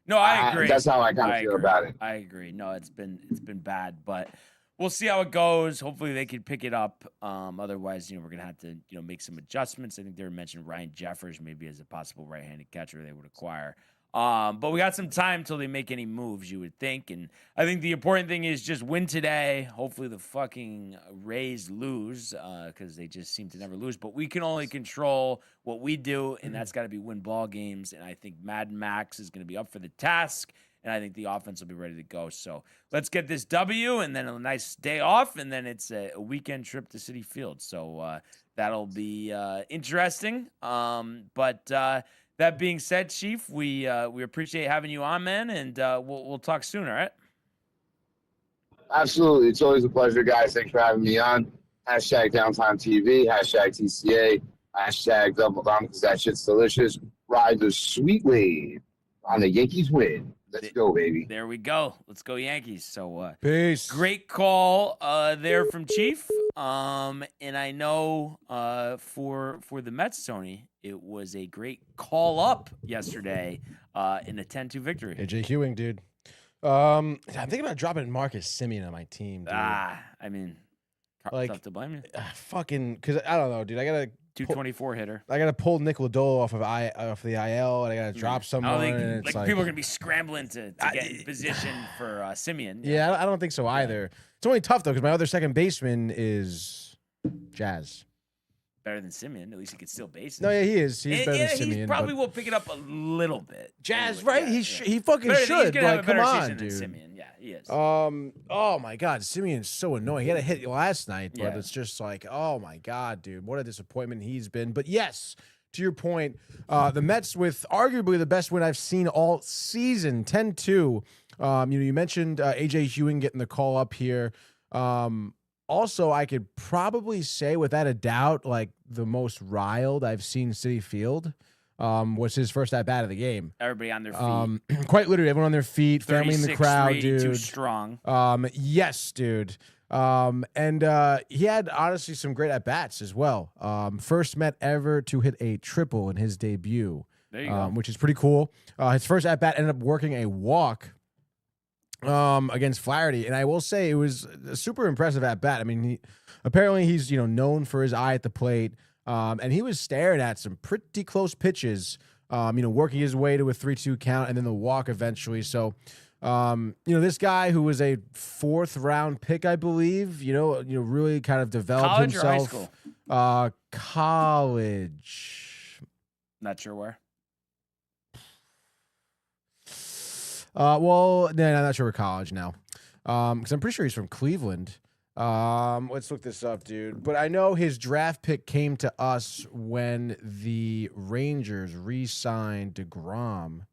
D: no, I agree.
I: That's how I kind of feel about it.
D: I agree. No, it's been bad, but we'll see how it goes. Hopefully, they can pick it up. Otherwise, we're gonna have to make some adjustments. I think they were mentioning Ryan Jeffers maybe as a possible right-handed catcher they would acquire. But we got some time till they make any moves, you would think. And I think the important thing is just win today. Hopefully the fucking Rays lose because they just seem to never lose. But we can only control what we do, and that's got to be win ball games. And I think Mad Max is going to be up for the task, and I think the offense will be ready to go. So let's get this W and then a nice day off, and then it's a weekend trip to Citi Field. So that'll be interesting. That being said, Chief, we appreciate having you on, man, and we'll talk soon, all right?
I: Absolutely. It's always a pleasure, guys. Thanks for having me on. Hashtag Downtime TV, hashtag TCA, hashtag Double Down because that shit's delicious. Ride the sweet wave on the Yankees win. Let's go, baby.
D: There we go. Let's go, Yankees. So
E: peace.
D: Great call there from Chief. And I know for the Mets, Tony, it was a great call up yesterday in a 10-2 victory.
E: AJ Hewing, dude. I'm thinking about dropping Marcus Semien on my team, dude.
D: I mean, tough to blame you.
E: Fucking, because I don't know, dude. I gotta
D: 224 hitter.
E: I got to pull Nick Lodolo off the IL, and I got to drop
D: I
E: someone.
D: don't think
E: and it's
D: like people are gonna be scrambling to get in position for Simeon.
E: Yeah, I don't think so either. It's only tough though because my other second baseman is Jazz.
D: Better than Simeon. At least he could steal bases.
E: No, yeah, he is. He's better than Simeon.
D: He probably will pick it up a little bit.
E: Jazz,
D: anyway.
E: right? He fucking
D: He's
E: should.
D: gonna have a
E: Come
D: better
E: on,
D: season
E: dude.
D: than Simeon. Yeah, he is.
E: Oh my God, Simeon's so annoying. He had a hit last night, but
D: Yeah.
E: it's just like, oh my God, dude, what a disappointment he's been. But yes, to your point, the Mets with arguably the best win I've seen all season, 10-2. You mentioned AJ Ewing getting the call up here. Also, I could probably say without a doubt, like the most riled I've seen Citi Field was his first at bat of the game.
D: Everybody on their feet.
E: Quite literally, everyone on their feet, family in the crowd, dude.
D: Too strong.
E: Yes, dude. And he had honestly some great at bats as well. First Met ever to hit a triple in his debut,
D: There you go.
E: which is pretty cool. His first at bat ended up working a walk against Flaherty, and I will say it was a super impressive at bat. I mean, apparently he's known for his eye at the plate, and he was staring at some pretty close pitches. Working his way to a 3-2 count and then the walk eventually. So, this guy who was a 4th round pick, I believe, really kind of developed
D: College
E: himself.
D: or high school?
E: College.
D: Not sure where.
E: No, I'm not sure we're college now. Because I'm pretty sure he's from Cleveland. Let's look this up, dude. But I know his draft pick came to us when the Rangers re-signed DeGrom.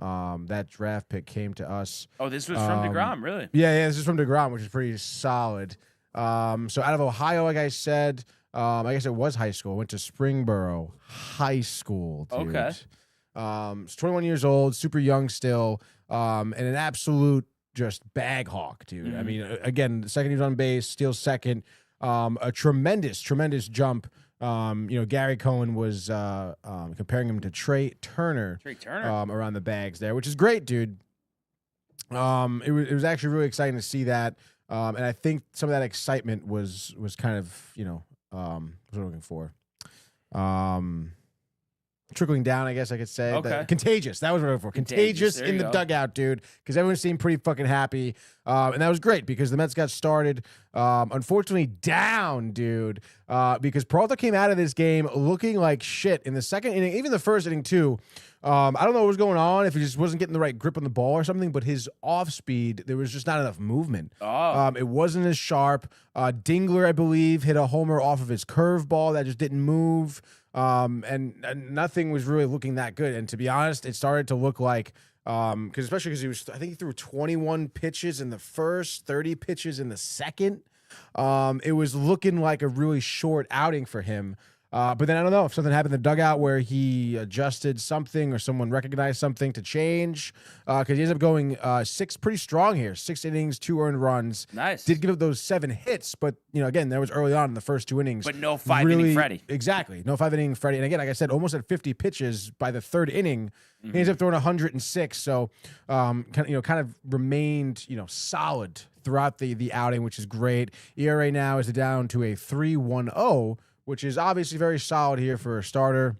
E: That draft pick came to us.
D: Oh, this was from DeGrom, really?
E: Yeah, this is from DeGrom, which is pretty solid. So out of Ohio, like I said, I guess it was high school. Went to Springboro High School, dude.
D: Okay.
E: He's 21 years old, super young still, and an absolute just bag hawk, dude. I mean, again, second he was on base, steals second. A tremendous jump. Gary Cohen was comparing him to Trey Turner. Around the bags there, which is great, dude. It was actually really exciting to see that. And I think some of that excitement was kind of, what I'm looking for. Trickling down, I guess I could say.
D: Okay.
E: Contagious. That was what I'm looking for. Contagious in the dugout, dude. Because everyone seemed pretty fucking happy. And that was great because the Mets got started, unfortunately, down, dude. Because Peralta came out of this game looking like shit in the second inning, even the first inning, too. I don't know what was going on, if he just wasn't getting the right grip on the ball or something, but his off speed, there was just not enough movement. It wasn't as sharp. Dingler, I believe, hit a homer off of his curveball that just didn't move. And nothing was really looking that good. And to be honest, it started to look like, especially because I think he threw 21 pitches in the first, 30 pitches in the second. It was looking like a really short outing for him. But then I don't know if something happened in the dugout where he adjusted something or someone recognized something to change. Because he ends up going 6 pretty strong here. 6 innings, 2 earned runs.
D: Nice.
E: Did give up those 7 hits, but again, that was early on in the first 2 innings.
D: But no 5-inning Freddie.
E: Exactly, no 5-inning Freddie. And again, like I said, almost at 50 pitches by the 3rd inning. He ends up throwing 106. So kind of remained solid throughout the outing, which is great. ERA now is down to a 3.10. Which is obviously very solid here for a starter.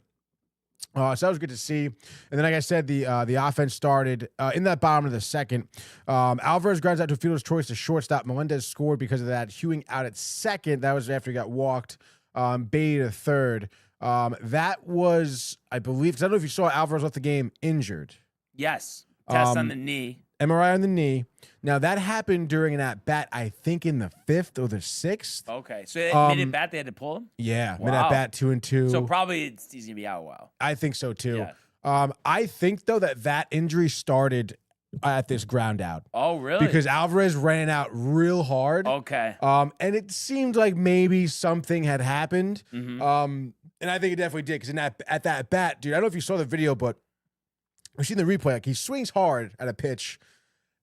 E: So that was good to see. And then, like I said, the offense started in that bottom of the second. Alvarez grounds out to fielder's choice to shortstop. Melendez scored because of that. Ewing out at second. That was after he got walked. Beatty to third. That was, I believe, because I don't know if you saw Alvarez left the game injured.
D: Yes. Test on the knee.
E: MRI on the knee. Now, that happened during an at-bat, I think, in the 5th or the 6th.
D: Okay. So mid-at-bat, they had to pull him?
E: Yeah,
D: Wow.
E: mid-at-bat, 2-2.
D: So probably he's going to be out a while.
E: I think so, too.
D: Yeah.
E: I think, though, that injury started at this ground out.
D: Oh, really?
E: Because Alvarez ran out real hard.
D: Okay.
E: And it seemed like maybe something had happened.
D: Mm-hmm.
E: And I think it definitely did. Because at that bat, dude, I don't know if you saw the video, but we've seen the replay. Like, he swings hard at a pitch.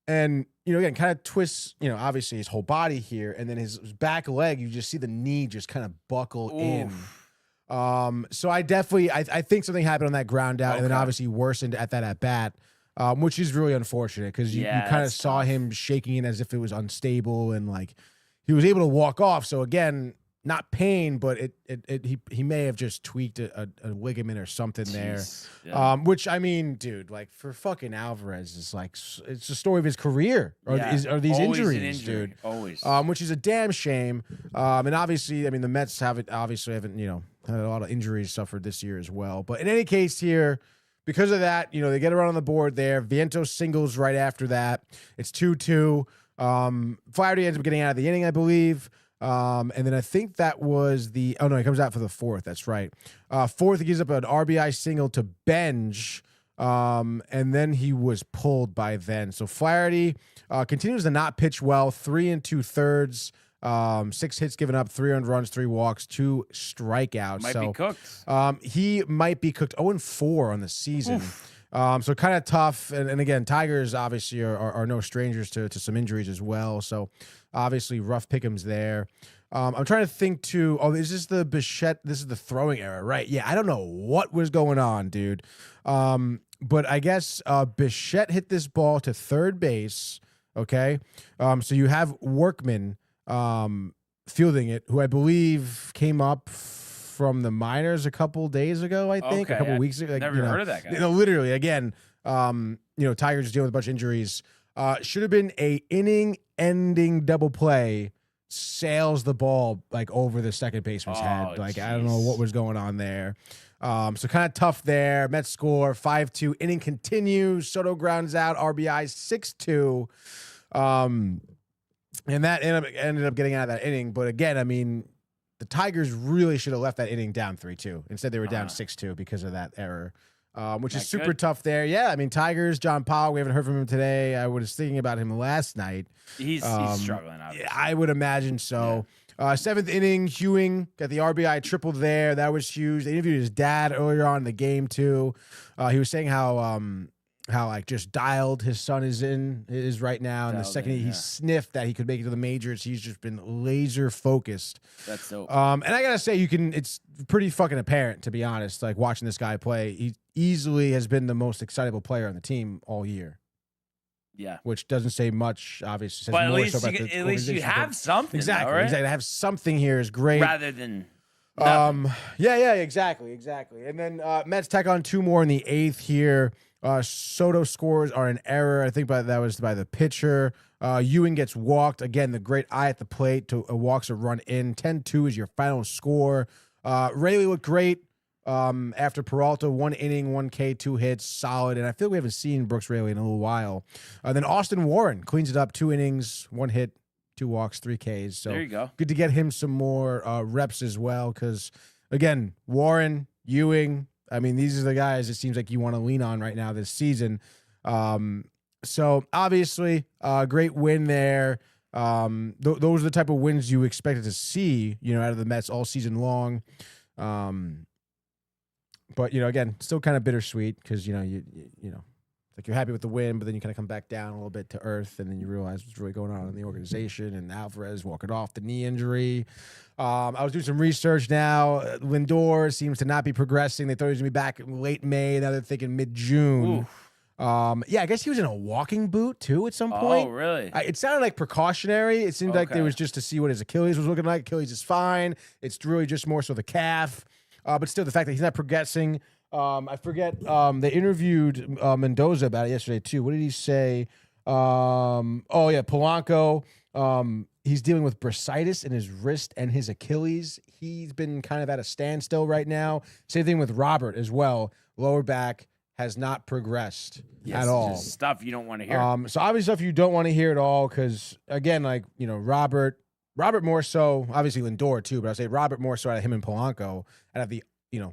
E: And, again, kind of twists, obviously his whole body here. And then his back leg, you just see the knee just kind of buckle in. So I think something happened on that ground out. And then obviously worsened at that at-bat, which is really unfortunate because you kind of saw him shaking it as if it was unstable. And, like, he was able to walk off. So, again, not pain, but he may have just tweaked a ligament or something there.
D: Yeah.
E: Which, I mean, dude, like for fucking Alvarez, is like it's the story of his career. Are these
D: Always
E: injuries,
D: an injury.
E: dude?
D: Always.
E: Which is a damn shame. And obviously, I mean, the Mets haven't had a lot of injuries suffered this year as well. But in any case, here. Because of that, they get around on the board there. Vientos singles right after that. It's 2-2. Flaherty ends up getting out of the inning, I believe. And then I think that was he comes out for the fourth. That's right. Fourth, he gives up an RBI single to Benj. And then he was pulled by then. So Flaherty continues to not pitch well. 3 2/3. 6 hits given up, 3 earned runs, 3 walks, 2 strikeouts.
D: Might be cooked.
E: He might be cooked 0-4 on the season. So kind of tough. And again, Tigers obviously are no strangers to some injuries as well. So obviously rough pick'ems there. I'm trying to think too. Oh, is this the Bichette? This is the throwing error, right? Yeah, I don't know what was going on, dude. But I guess Bichette hit this ball to third base. Okay. So you have Workman fielding it, who I believe came up from the minors a couple days ago, I think, a couple weeks ago. Like,
D: never heard of that guy.
E: Literally, again, Tigers dealing with a bunch of injuries. Should have been a inning-ending double play. Sails the ball like over the second baseman's head. Like, I don't know what was going on there. So kind of tough there. Mets score 5-2. Inning continues. Soto grounds out. RBI 6-2. And that ended up getting out of that inning. But again, I mean, the Tigers really should have left that inning down 3-2. Instead, they were down 6-2 because of that error, which is super tough there. Yeah, I mean, Tigers, John Powell, we haven't heard from him today. I was thinking about him last night.
D: He's struggling, obviously.
E: Yeah, I would imagine so. Yeah. 7th inning, Hewing got the RBI triple there. That was huge. They interviewed his dad earlier on in the game, too. He was saying how like just dialed his son is right now. And the second he sniffed that he could make it to the majors, he's just been laser focused.
D: That's dope.
E: And I gotta say, it's pretty fucking apparent, to be honest, like watching this guy play. He easily has been the most excitable player on the team all year.
D: Yeah.
E: Which doesn't say much, obviously.
D: But at least you have something.
E: Exactly.
D: Though, right?
E: Exactly. To have something here is great.
D: Rather than nothing.
E: Yeah, exactly. And then Mets tack on 2 more in the 8th here. Soto scores are an error. I think that was by the pitcher. Ewing gets walked. Again, the great eye at the plate to walks a run in. 10-2 is your final score. Rayleigh looked great after Peralta. 1 inning, 1 K, 2 hits, solid. And I feel we haven't seen Brooks Rayleigh in a little while. Then Austin Warren cleans it up. 2 innings, 1 hit, 2 walks, 3 Ks. So
D: there you go.
E: Good to get him some more reps as well. Because again, Warren, Ewing. I mean, these are the guys it seems like you want to lean on right now this season. So obviously, great win there. Those are the type of wins you expected to see, out of the Mets all season long. But again, still kind of bittersweet because like you're happy with the win, but then you kind of come back down a little bit to earth, and then you realize what's really going on in the organization. And Alvarez walking off the knee injury. I was doing some research now. Lindor seems to not be progressing. They thought he was gonna be back in late May. Now they're thinking mid-June. I guess he was in a walking boot too at some point.
D: Oh, really?
E: It sounded like precautionary. It seemed like there was just to see what his Achilles was looking like. Achilles is fine. It's really just more so the calf. But still, the fact that he's not progressing. I forget. They interviewed Mendoza about it yesterday too. What did he say? Polanco. He's dealing with bursitis in his wrist and his Achilles. He's been kind of at a standstill right now. Same thing with Robert as well. Lower back has not progressed at all.
D: Just stuff you don't want to hear.
E: So obviously stuff you don't want to hear at all because again, like Robert more so. Obviously Lindor too, but I'd say Robert more so out of him and Polanco out of the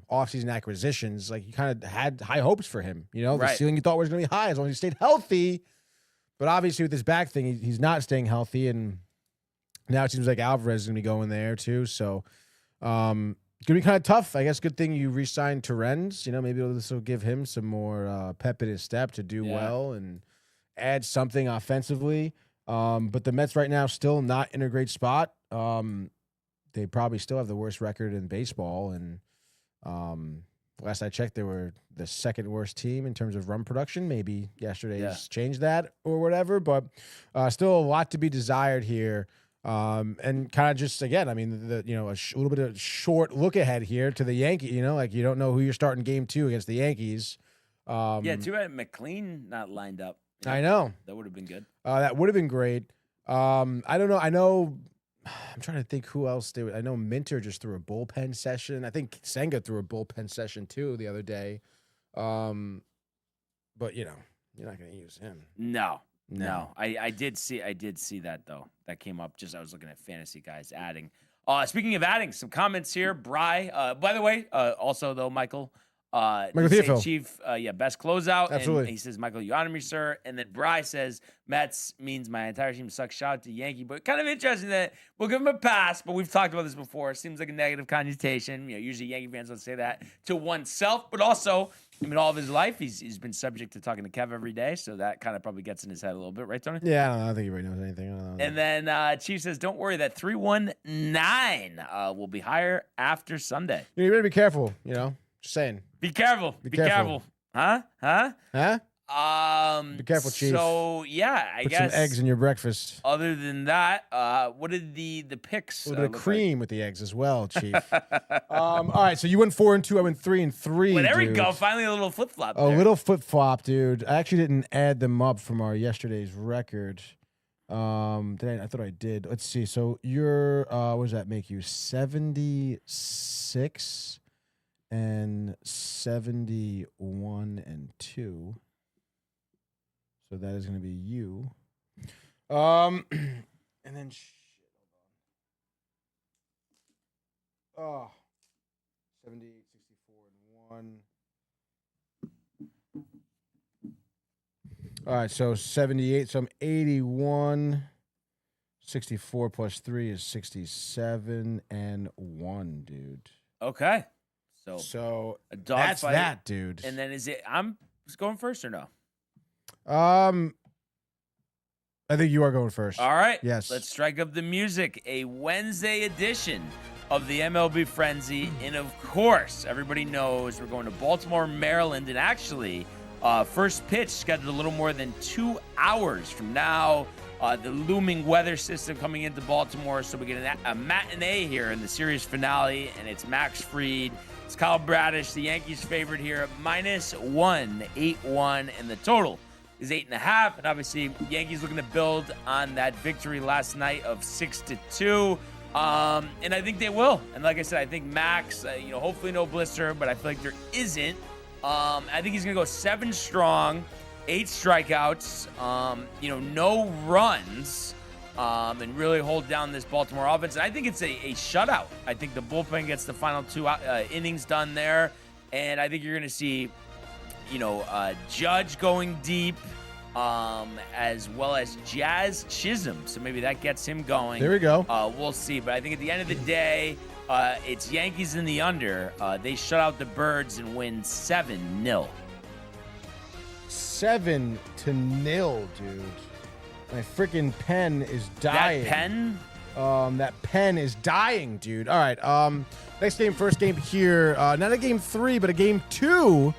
E: offseason acquisitions. Like you kind of had high hopes for him. The ceiling you thought was going to be high as long as he stayed healthy. But obviously with this back thing, he's not staying healthy, and now it seems like Alvarez is going to be going there too. So it's going to be kind of tough. I guess good thing you re-signed Torrens. Maybe this will give him some more pep in his step to do well and add something offensively. But the Mets right now still not in a great spot. They probably still have the worst record in baseball, and last I checked, they were the second worst team in terms of run production. Maybe yesterday's changed that or whatever, but still a lot to be desired here. And kind of just, again, I mean, a little bit of short look ahead here to the Yankees. You know, like you don't know who you're starting game 2 against the Yankees.
D: Too bad McLean not lined up.
E: I know.
D: That would have been good.
E: That would have been great. I don't know. I know. I'm trying to think who else did. I know Minter just threw a bullpen session. I think Senga threw a bullpen session too the other day. But you're not going to use him.
D: No. I did see that though. That came up just I was looking at fantasy guys adding. Speaking of adding, some comments here. Bry, by the way, also though, Michael
E: Theofil.
D: Chief, best closeout.
E: Absolutely.
D: And he says, Michael, you honor me, sir. And then Bry says, Mets means my entire team sucks. Shout out to Yankee. But kind of interesting that we'll give him a pass, but we've talked about this before. It seems like a negative connotation. Usually Yankee fans don't say that to oneself, but also, all of his life, he's been subject to talking to Kev every day, so that kind of probably gets in his head a little bit, right, Tony?
E: Yeah, I don't know. I don't think he really knows anything. I don't know.
D: And then Chief says, don't worry, that 319 will be higher after Sunday.
E: You better be careful, just saying.
D: Be careful. Be careful. Huh?
E: Be careful, Chief.
D: So, yeah, I guess.
E: Put some eggs in your breakfast.
D: Other than that, what did the picks
E: A little bit of cream with the eggs as well, Chief.
D: Like?
E: All right, so you went 4-2. I went 3-3.
D: Well, there we
E: dude.
D: go. Finally, a little flip-flop.
E: A little flip-flop, dude. I actually didn't add them up from our yesterday's record. I thought I did. Let's see. So you're, what does that make you? 76 and 71 and 2. So that is going to be you. And then hold on. 78, 64, and 1. All right, so 78. So I'm 81. 64 plus 3 is 67 and 1, dude.
D: Okay.
E: So
D: a dog
E: that's
D: fight.
E: that, dude.
D: And then is it I'm going first or no?
E: I think you are going first.
D: All right.
E: Yes.
D: Let's strike up the music. A Wednesday edition of the MLB Frenzy. And of course, everybody knows we're going to Baltimore, Maryland. And actually, first pitch scheduled a little more than 2 hours from now. The looming weather system coming into Baltimore. So we get a matinee here in the series finale. And it's Max Fried. It's Kyle Bradish, the Yankees favorite here, -1, 8-1. And the total is 8.5, and obviously Yankees looking to build on that victory last night of 6-2, and I think they will. And like I said, I think Max, hopefully no blister, but I feel like there isn't. I think he's gonna go 7 strong, 8 strikeouts, no runs, and really hold down this Baltimore offense. And I think it's a shutout. I think the bullpen gets the final 2 innings done there, and I think you're gonna see. Judge going deep, as well as Jazz Chisholm. So maybe that gets him going.
E: There we go.
D: We'll see. But I think at the end of the day, it's Yankees in the under. They shut out the Birds and win 7-0.
E: 7-0, dude. My freaking pen is dying.
D: That pen?
E: That pen is dying, dude. All right. Next game, first game here. Not a game 3, but a game 2.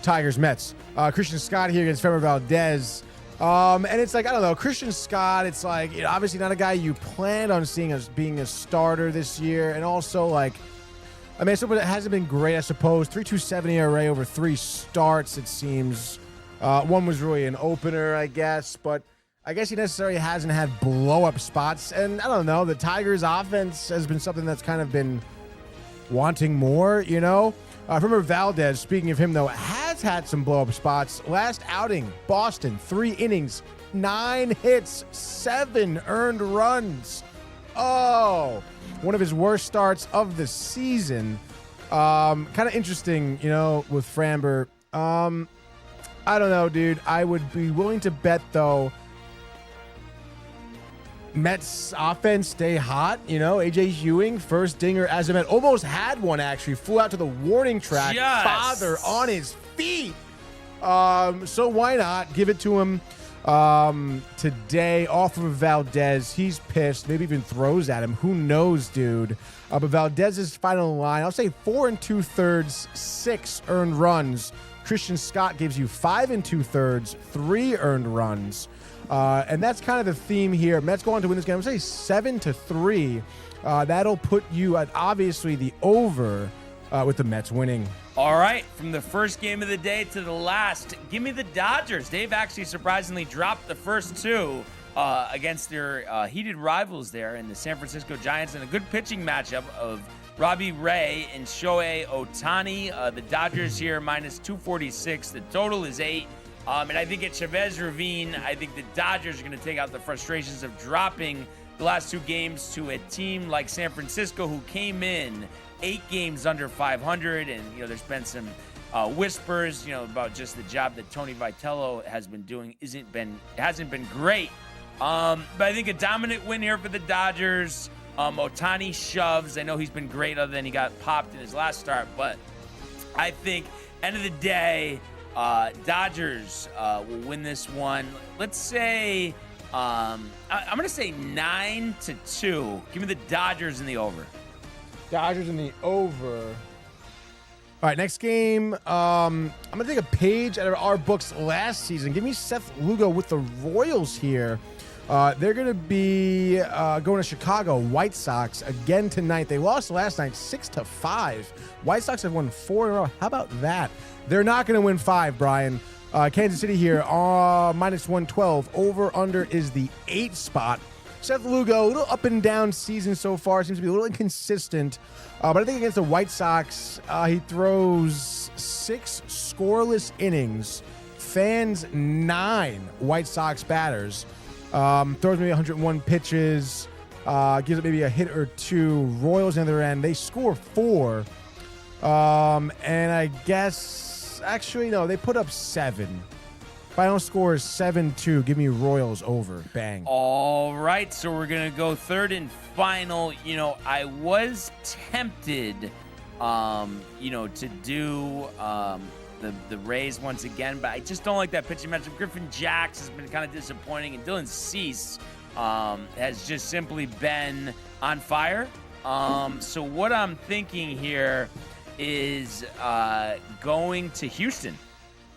E: Tigers, Mets. Christian Scott here against Framber Valdez. And it's like, I don't know, Christian Scott, it's like, obviously not a guy you planned on seeing as being a starter this year. And also, like, it hasn't been great, I suppose. 3.27 ERA over 3 starts, it seems. One was really an opener, I guess. But I guess he necessarily hasn't had blow-up spots. And I don't know, the Tigers' offense has been something that's kind of been wanting more, Remember Valdez, speaking of him, though, has had some blow-up spots. Last outing, Boston, 3 innings, 9 hits, 7 earned runs. Oh, one of his worst starts of the season. Kind of interesting, with Framber. I don't know, dude. I would be willing to bet, though, Mets offense stay hot. AJ Ewing, first dinger as a Met. Almost had one, actually. Flew out to the warning track.
D: Yes.
E: Father on his feet. So why not give it to him today off of Valdez. He's pissed. Maybe even throws at him. Who knows, dude? But Valdez's final line, I'll say 4 2/3, 6 earned runs. Christian Scott gives you 5 2/3, 3 earned runs. And that's kind of the theme here. Mets go on to win this game. I'm going to say 7-3. That'll put you at obviously the over with the Mets winning.
D: All right, from the first game of the day to the last, give me the Dodgers. They've actually surprisingly dropped the first two against their heated rivals there in the San Francisco Giants, and a good pitching matchup of Robbie Ray and Shohei Ohtani. The Dodgers here minus 246. The total is 8. And I think at Chavez Ravine, I think the Dodgers are going to take out the frustrations of dropping the last two games to a team like San Francisco, who came in 8 games under 500, and there's been some whispers, about just the job that Tony Vitello has been doing hasn't been great. But I think a dominant win here for the Dodgers. Ohtani shoves. I know he's been great, other than he got popped in his last start, but I think end of the day, Dodgers will win this one. Let's say I'm going to say 9-2. Give me the Dodgers in the over.
E: Dodgers in the over. All right, next game. I'm going to take a page out of our books last season. Give me Seth Lugo with the Royals here. They're going to be going to Chicago White Sox again tonight. They lost last night 6-5. White Sox have won 4 in a row. How about that? They're not going to win 5, Brian. Kansas City here, minus 112. Over under is the 8 spot. Seth Lugo, a little up and down season so far. Seems to be a little inconsistent. But I think against the White Sox, he throws 6 scoreless innings, fans 9 White Sox batters, throws maybe 101 pitches, gives it maybe a hit or 2. Royals on the other end, they score 4. And I guess, actually, no, they put up 7. Final score is 7-2. Give me Royals over. Bang.
D: All right, so we're going to go third and final. I was tempted, to do the Rays once again, but I just don't like that pitching matchup. Griffin Jacks has been kind of disappointing, and Dylan Cease has just simply been on fire. So what I'm thinking here is going to Houston.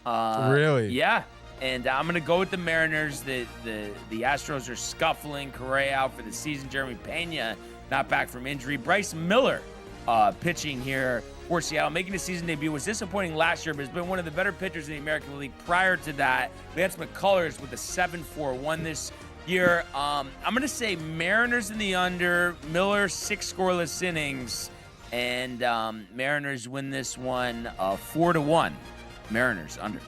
E: Really?
D: Yeah. And I'm going to go with the Mariners. The Astros are scuffling. Correa out for the season. Jeremy Pena not back from injury. Bryce Miller pitching here for Seattle, making a season debut. Was disappointing last year, but has been one of the better pitchers in the American League prior to that. Lance McCullers with a 7-4-1 this year. I'm going to say Mariners in the under. Miller 6 scoreless innings. And Mariners win this one 4-1. Mariners under.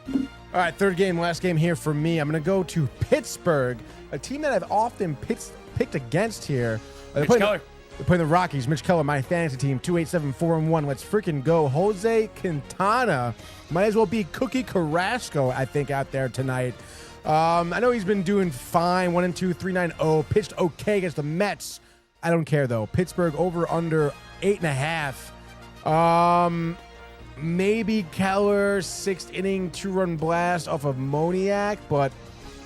E: All right, third game, last game here for me. I'm going to go to Pittsburgh, a team that I've often picked against here.
D: Mitch Keller.
E: They're playing the Rockies. Mitch Keller, my fantasy team, 287-4-1. Let's freaking go. Jose Quintana might as well be Cookie Carrasco, I think, out there tonight. I know he's been doing fine, 1-2, 3.90. Pitched okay against the Mets. I don't care, though. Pittsburgh over under 8.5. Maybe Keller, 6th inning, 2-run blast off of Moniak, but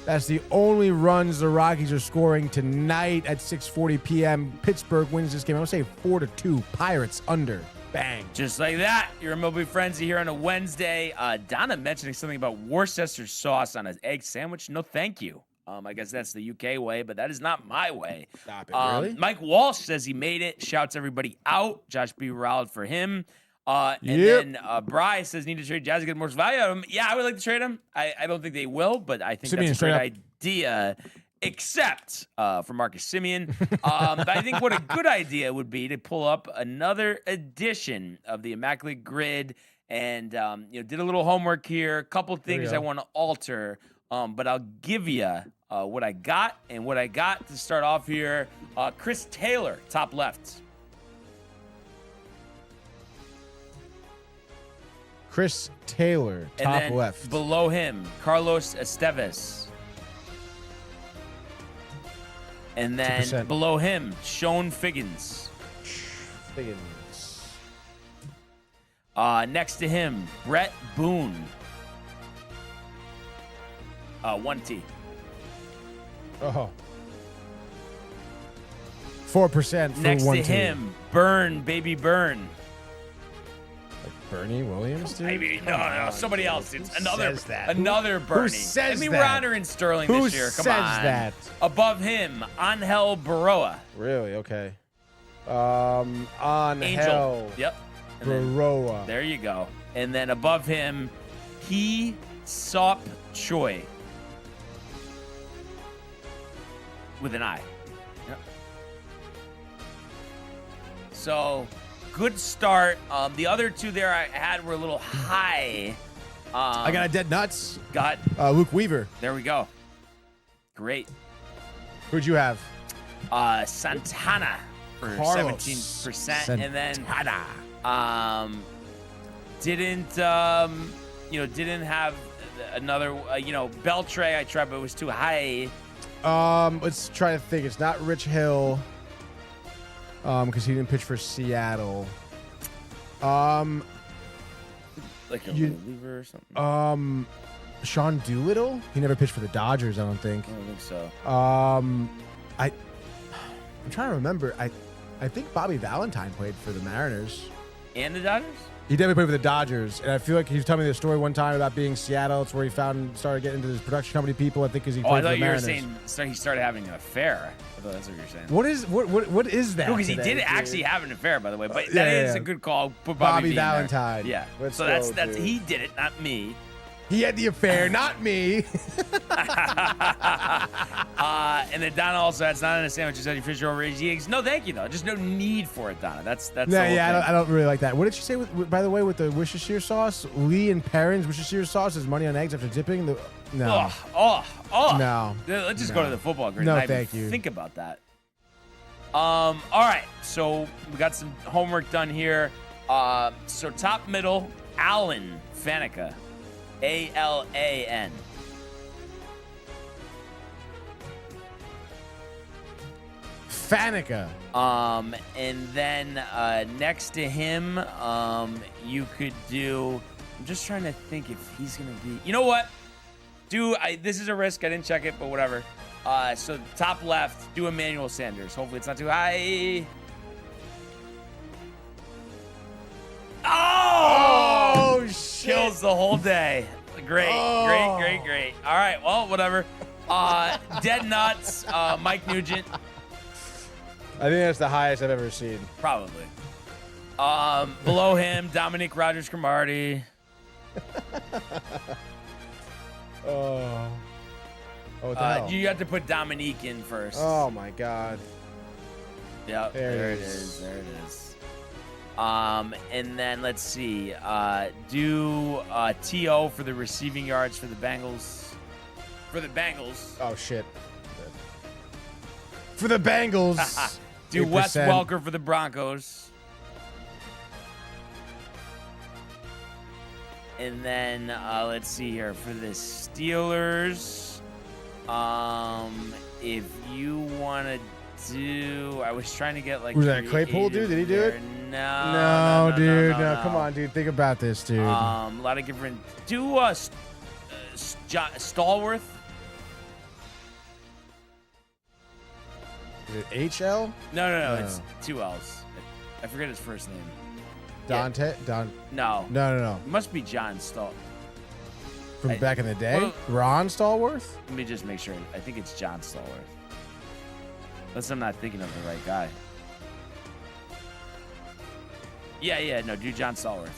E: that's the only runs the Rockies are scoring tonight at 6:40 p.m. Pittsburgh wins this game. I'm going to say 4-2. Pirates under. Bang.
D: Just like that. Your MLB Frenzy here on a Wednesday. Donna mentioning something about Worcester sauce on an egg sandwich. No, thank you. I guess that's the UK way, but that is not my way.
E: Stop it, really?
D: Mike Walsh says he made it. Shouts everybody out. Josh B. Rowled for him. Then Bry says need to trade Jazz to get more value out of him. Yeah, I would like to trade him. I don't think they will, but I think that's a great idea, except for Marcus Semien. But I think what a good idea would be to pull up another edition of the Immaculate Grid and did a little homework here. A couple things I want to alter, but I'll give you what I got. And what I got to start off here, Chris Taylor, top left.
E: Chris Taylor, top left.
D: Below him, Carlos Estevez. And then
E: 2%.
D: Below him, Sean Figgins. Next to him, Brett Boone. 1T.
E: Oh. 4% for
D: Next
E: 1T.
D: to him, Burn, baby Burn.
E: Bernie Williams, dude?
D: I mean, no, somebody else. Dude. Another Bernie.
E: Who says
D: I mean,
E: that?
D: we're honoring Sterling
E: Who
D: this year. Come
E: says
D: on.
E: that?
D: Above him, Angel Baroa.
E: Really? Okay. On
D: Angel.
E: hell.
D: Yep. And then-
E: Baroa.
D: there you go. And then above him, Hee Sop Choi. With an I. Yep. So, good start. The other two there I had were a little high.
E: I got a dead nuts.
D: Got,
E: Luke Weaver.
D: there we go. Great.
E: Who'd you have?
D: Santana for
E: Carlos
D: 17%.
E: Santana.
D: And then didn't have another, Beltray I tried, but it was too high.
E: Let's try to think. It's not Rich Hill. Because he didn't pitch for Seattle.
D: Like a reliever or something.
E: Sean Doolittle? He never pitched for the Dodgers, I don't think.
D: I don't think so.
E: I'm trying to remember. I think Bobby Valentine played for the Mariners.
D: And the Dodgers?
E: He definitely played for the Dodgers, and I feel like he was telling me the story one time about being Seattle. It's where he started getting into his production company people. I think because he
D: I
E: played for
D: thought
E: the
D: you were
E: Mariners.
D: saying he started having an affair. I thought that's what you were saying.
E: What is that?
D: Because he
E: today,
D: did
E: dude?
D: actually have an affair, by the way. But
E: Yeah,
D: that is
E: yeah.
D: a good call. Put
E: Bobby
D: V in there.
E: Valentine.
D: Yeah.
E: Let's
D: So that's
E: go, dude.
D: he did it, not me.
E: He had the affair, not me.
D: And then Donna also had not in a sandwich. She said you fish over easy eggs. No, thank you though. Just no need for it, Donna. That's
E: No,
D: the whole
E: yeah,
D: thing.
E: I don't really like that. What did she say? By the way, with the Worcestershire sauce, Lee and Perrin's Worcestershire sauce is money on eggs after dipping. No,
D: Oh.
E: no.
D: Let's just go to the football grid.
E: No,
D: and not even
E: thank you.
D: Think about that. All right. So we got some homework done here. So top middle, Alan Faneca, Alan.
E: Faneca.
D: And then next to him, you could do. I'm just trying to think if he's gonna be. You know what? This is a risk. I didn't check it, but whatever. So top left, do Emmanuel Sanders. Hopefully it's not too high. Oh,
E: shit.
D: Kills the whole day. Great. All right, well, whatever. Dead nuts, Mike Nugent.
E: I think that's the highest I've ever seen.
D: Probably. Below him, Dominic Rogers-Cromartie.
E: Oh, what the hell?
D: You have to put Dominique in first.
E: Oh my God.
D: Yep,
E: There it
D: There it is. And then let's see. Do TO for the receiving yards for the Bengals.
E: Oh shit. For the Bengals.
D: Do Wes
E: 8%.
D: Welker for the Broncos. And then let's see here for the Steelers. If you want to do, I was trying to get like.
E: Was that Claypool, dude? Did he do it?
D: No,
E: dude. No, come on, dude. Think about this, dude.
D: A lot of different. Do Stallworth.
E: Is it HL?
D: No. It's two L's. I forget his first name.
E: Dante?
D: No.
E: No.
D: It must be John Stall.
E: From back in the day?
D: well-
E: Ron Stallworth?
D: Let me just make sure. I think it's John Stallworth. Unless I'm not thinking of the right guy. Yeah. No, do John Stallworth.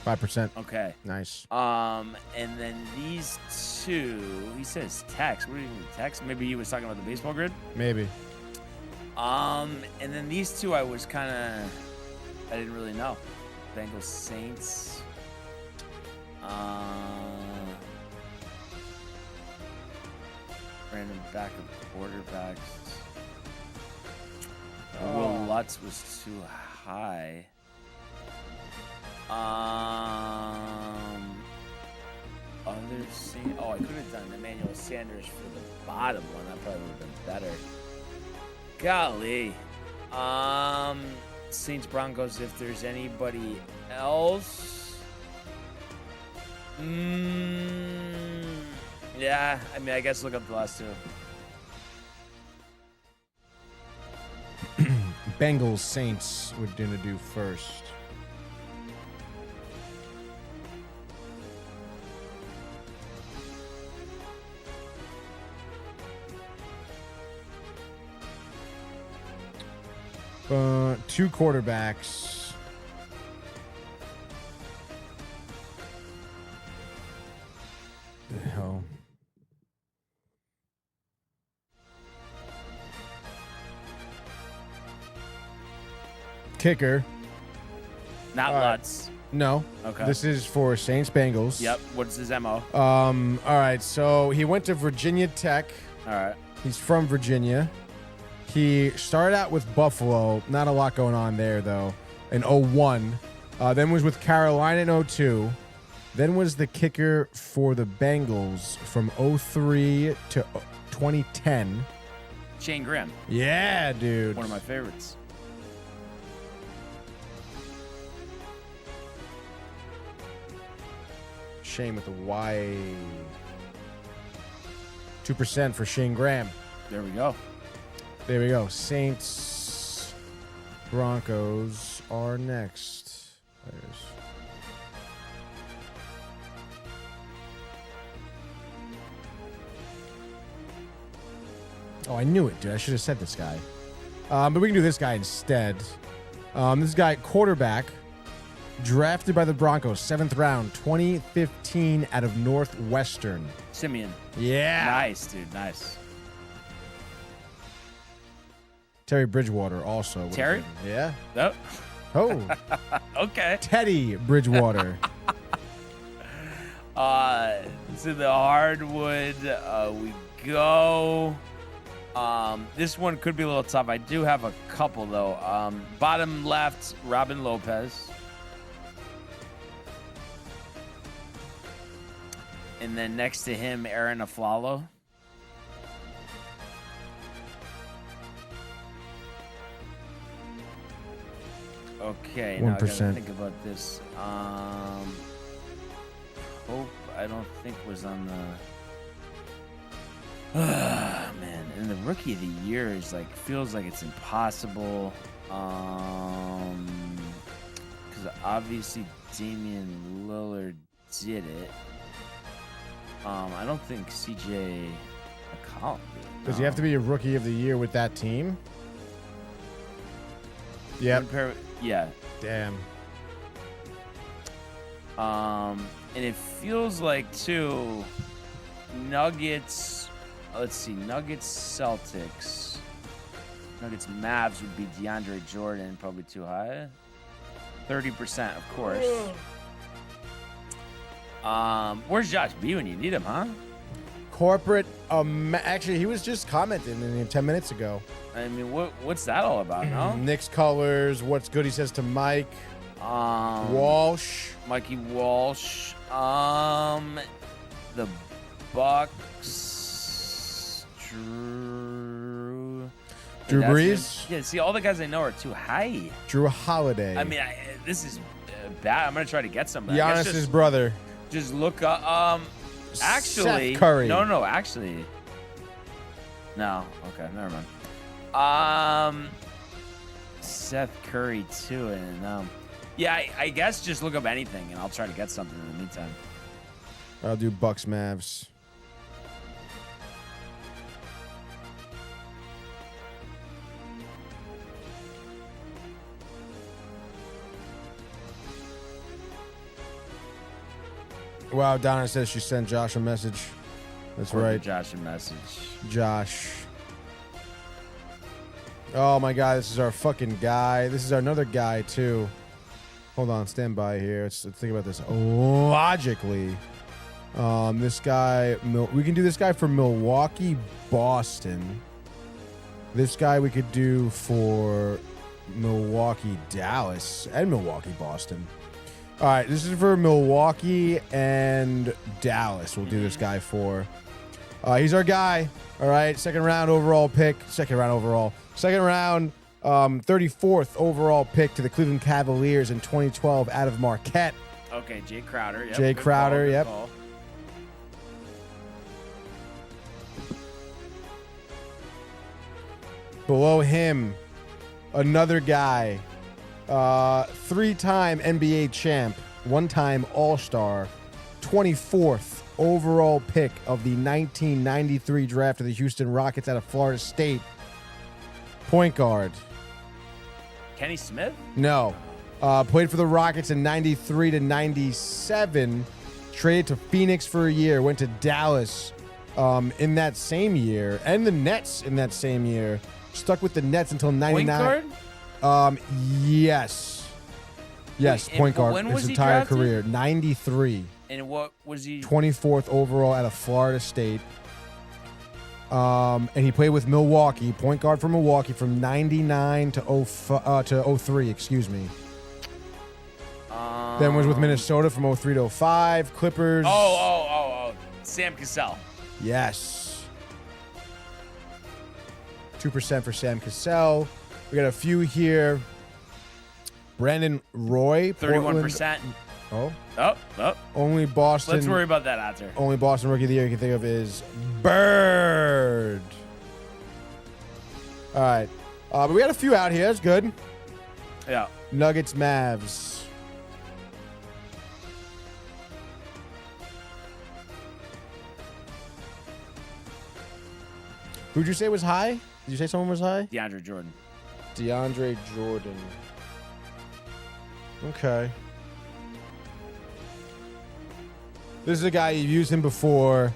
E: 5%.
D: Okay.
E: Nice.
D: And then these two, he says text. What do you mean text? Maybe he was talking about the baseball grid.
E: Maybe.
D: And then these two, I didn't really know. Bengals Saints. Random backup quarterbacks. Will Lutz was too high. Other Saints. Oh, I could have done Emmanuel Sanders for the bottom one. That probably would have been better. Golly. Saints Broncos, if there's anybody else. Yeah, I mean, I guess look up the last two.
E: Bengals Saints we're gonna do first. Two quarterbacks. The hell? Kicker.
D: Not Lutz.
E: No.
D: Okay.
E: This is for Saints Bengals.
D: Yep. What's his MO?
E: All right. So he went to Virginia Tech.
D: All right.
E: He's from Virginia. He started out with Buffalo. Not a lot going on there, though. In 01. Then was with Carolina in 02. Then was the kicker for the Bengals from 03 to 2010.
D: Shane Graham.
E: Yeah, dude.
D: One of my favorites.
E: Shane with the Y. 2% for Shane Graham.
D: There we go.
E: There we go. Saints, Broncos are next. Oh, I knew it, dude. I should have said this guy. But we can do this guy instead. This guy, quarterback, drafted by the Broncos, 7th round, 2015, out of Northwestern.
D: Simeon.
E: Yeah.
D: Nice, dude. Nice.
E: Terry Bridgewater also.
D: Terry?
E: Yeah.
D: Nope.
E: Oh.
D: Okay.
E: Teddy Bridgewater.
D: To the hardwood we go. This one could be a little tough. I do have a couple, though. Bottom left, Robin Lopez. And then next to him, Aaron Aflalo. Okay, now I gotta
E: 1%.
D: think about this. Hope I don't think was on the. Man, and the rookie of the year is like feels like it's impossible. Because obviously Damian Lillard did it. I don't think CJ McCollum did.
E: Does he have to be a rookie of the year with that team? Yep.
D: Yeah.
E: Damn.
D: And it feels like too Nuggets. Let's see, Nuggets Celtics. Nuggets Mavs would be DeAndre Jordan, probably too high. 30%, of course. Where's Josh B when you need him, huh?
E: Corporate. Actually, he was just commenting 10 minutes ago.
D: I mean, what's that all about, no?
E: Nick's colors. What's good? He says to Mike. Walsh.
D: Mikey Walsh. The Bucks. Drew
E: Brees.
D: Yeah, see, all the guys I know are too high.
E: Drew Holiday.
D: I mean, this is bad. I'm gonna try to get somebody.
E: Giannis's brother.
D: Just look up. Actually,
E: Seth Curry.
D: No, actually, no. Okay, never mind. Seth Curry too, and yeah, I guess just look up anything, and I'll try to get something in the meantime.
E: I'll do Bucks Mavs. Wow, Donna says she sent Josh a message. That's right.
D: Josh a message.
E: Josh. Oh my God, this is our fucking guy. This is another guy too. Hold on, stand by here. Let's think about this logically. This guy, we can do this guy for Milwaukee, Boston. This guy we could do for Milwaukee, Dallas, and Milwaukee, Boston. All right, this is for Milwaukee and Dallas. We'll do this guy for. He's our guy. All right, second round, 34th overall pick to the Cleveland Cavaliers in 2012 out of Marquette.
D: Okay, Jay Crowder. Yep,
E: Jay
D: good
E: Crowder,
D: call,
E: yep.
D: call.
E: Below him, another guy, 3-time NBA champ, 1-time All-Star, 24th overall pick of the 1993 draft of the Houston Rockets out of Florida State. Point guard.
D: Kenny Smith?
E: No. Played for the Rockets in 93 to 97. Traded to Phoenix for a year. Went to Dallas in that same year. And the Nets in that same year. Stuck with the Nets until 99.
D: Point guard?
E: Yes. Yes,
D: Wait,
E: point guard
D: when was
E: his
D: he
E: entire
D: drafted?
E: career. 93.
D: And what was he?
E: 24th overall out of Florida State. And he played with Milwaukee, point guard for Milwaukee from 99 to 03, excuse me. Then was with Minnesota from 03 to 05, Clippers.
D: Oh. Sam Cassell.
E: Yes. 2% for Sam Cassell. We got a few here. Brandon Roy.
D: 31%.
E: Oh. Only Boston.
D: Let's worry about that after.
E: Only Boston Rookie of the Year you can think of is Bird. All right. But we got a few out here. That's good.
D: Yeah.
E: Nuggets, Mavs. Who'd you say was high? Did you say someone was high?
D: DeAndre Jordan.
E: DeAndre Jordan. Okay. This is a guy, you've used him before.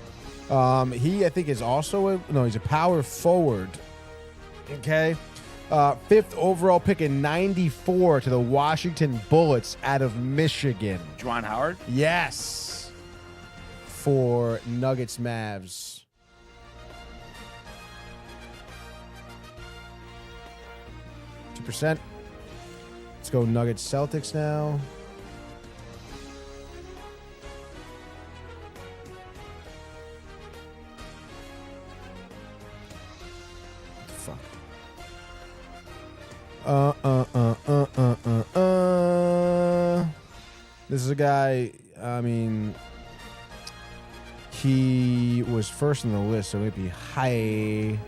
E: He, I think, is also he's a power forward. Okay. 5th overall pick in 94 to the Washington Bullets out of Michigan.
D: Juwan Howard?
E: Yes. For Nuggets, Mavs. Percent. Let's go Nuggets, Celtics now. Fuck. This is a guy, I mean, he was first in the list, so maybe high.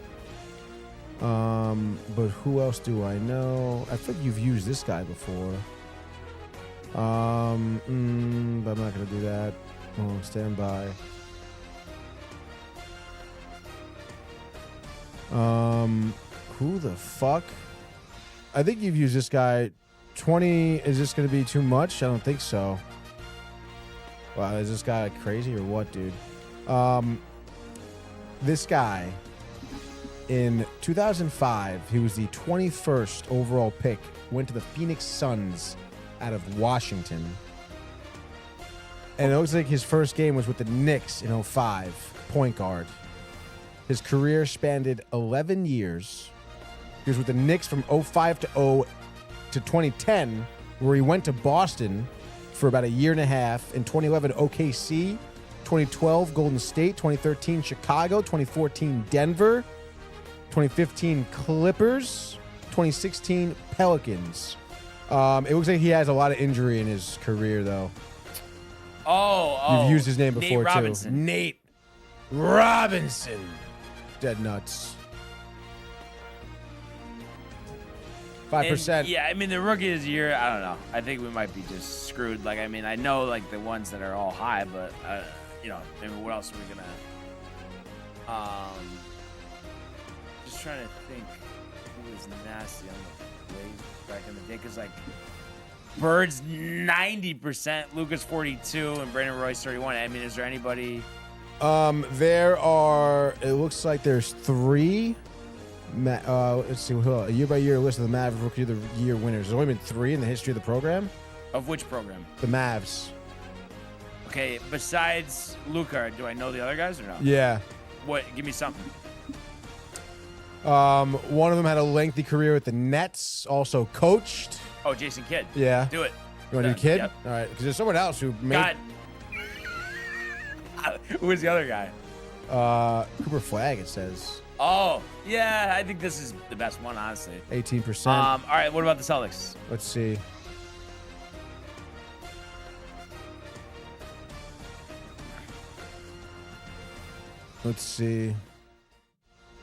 E: But who else do I know? I think you've used this guy before. But I'm not gonna do that. Oh, stand by. Who the fuck? I think you've used this guy. 20. Is this gonna be too much? I don't think so. Wow, is this guy like crazy or what, dude? This guy. In 2005, he was the 21st overall pick, went to the Phoenix Suns out of Washington. And it looks like his first game was with the Knicks in 05, point guard. His career spanned 11 years. He was with the Knicks from 05 to 2010, where he went to Boston for about a year and a half. In 2011, OKC, 2012, Golden State, 2013, Chicago, 2014, Denver, 2015 Clippers, 2016 Pelicans. It looks like he has a lot of injury in his career, though. You've used his name before, too. Nate Robinson. Dead nuts. 5%.
D: And, yeah, I mean, the rookie of the year, I don't know. I think we might be just screwed. Like, I mean, I know, like, the ones that are all high, but, maybe what else are we going to... Just trying to think who was nasty on the Blazers back in the day, because like Bird's 90%, Lucas 42, and Brandon Royce 31. I mean, is there anybody?
E: There are. It looks like there's 3. Let's see. A year-by-year list of the Mavs Rookie of the Year winners. There's only been 3 in the history of the program.
D: Of which program?
E: The Mavs.
D: Okay. Besides Luka, do I know the other guys or no?
E: Yeah.
D: What? Give me something.
E: One of them had a lengthy career with the Nets, also coached.
D: Oh, Jason Kidd.
E: Yeah.
D: Do it.
E: You want to do Kidd?
D: Yep.
E: All right, because there's someone else who made...
D: God. Who was the other guy?
E: Cooper Flagg, it says.
D: Oh, yeah, I think this is the best one, honestly.
E: 18%.
D: All right, what about the Celtics?
E: Let's see. Let's see.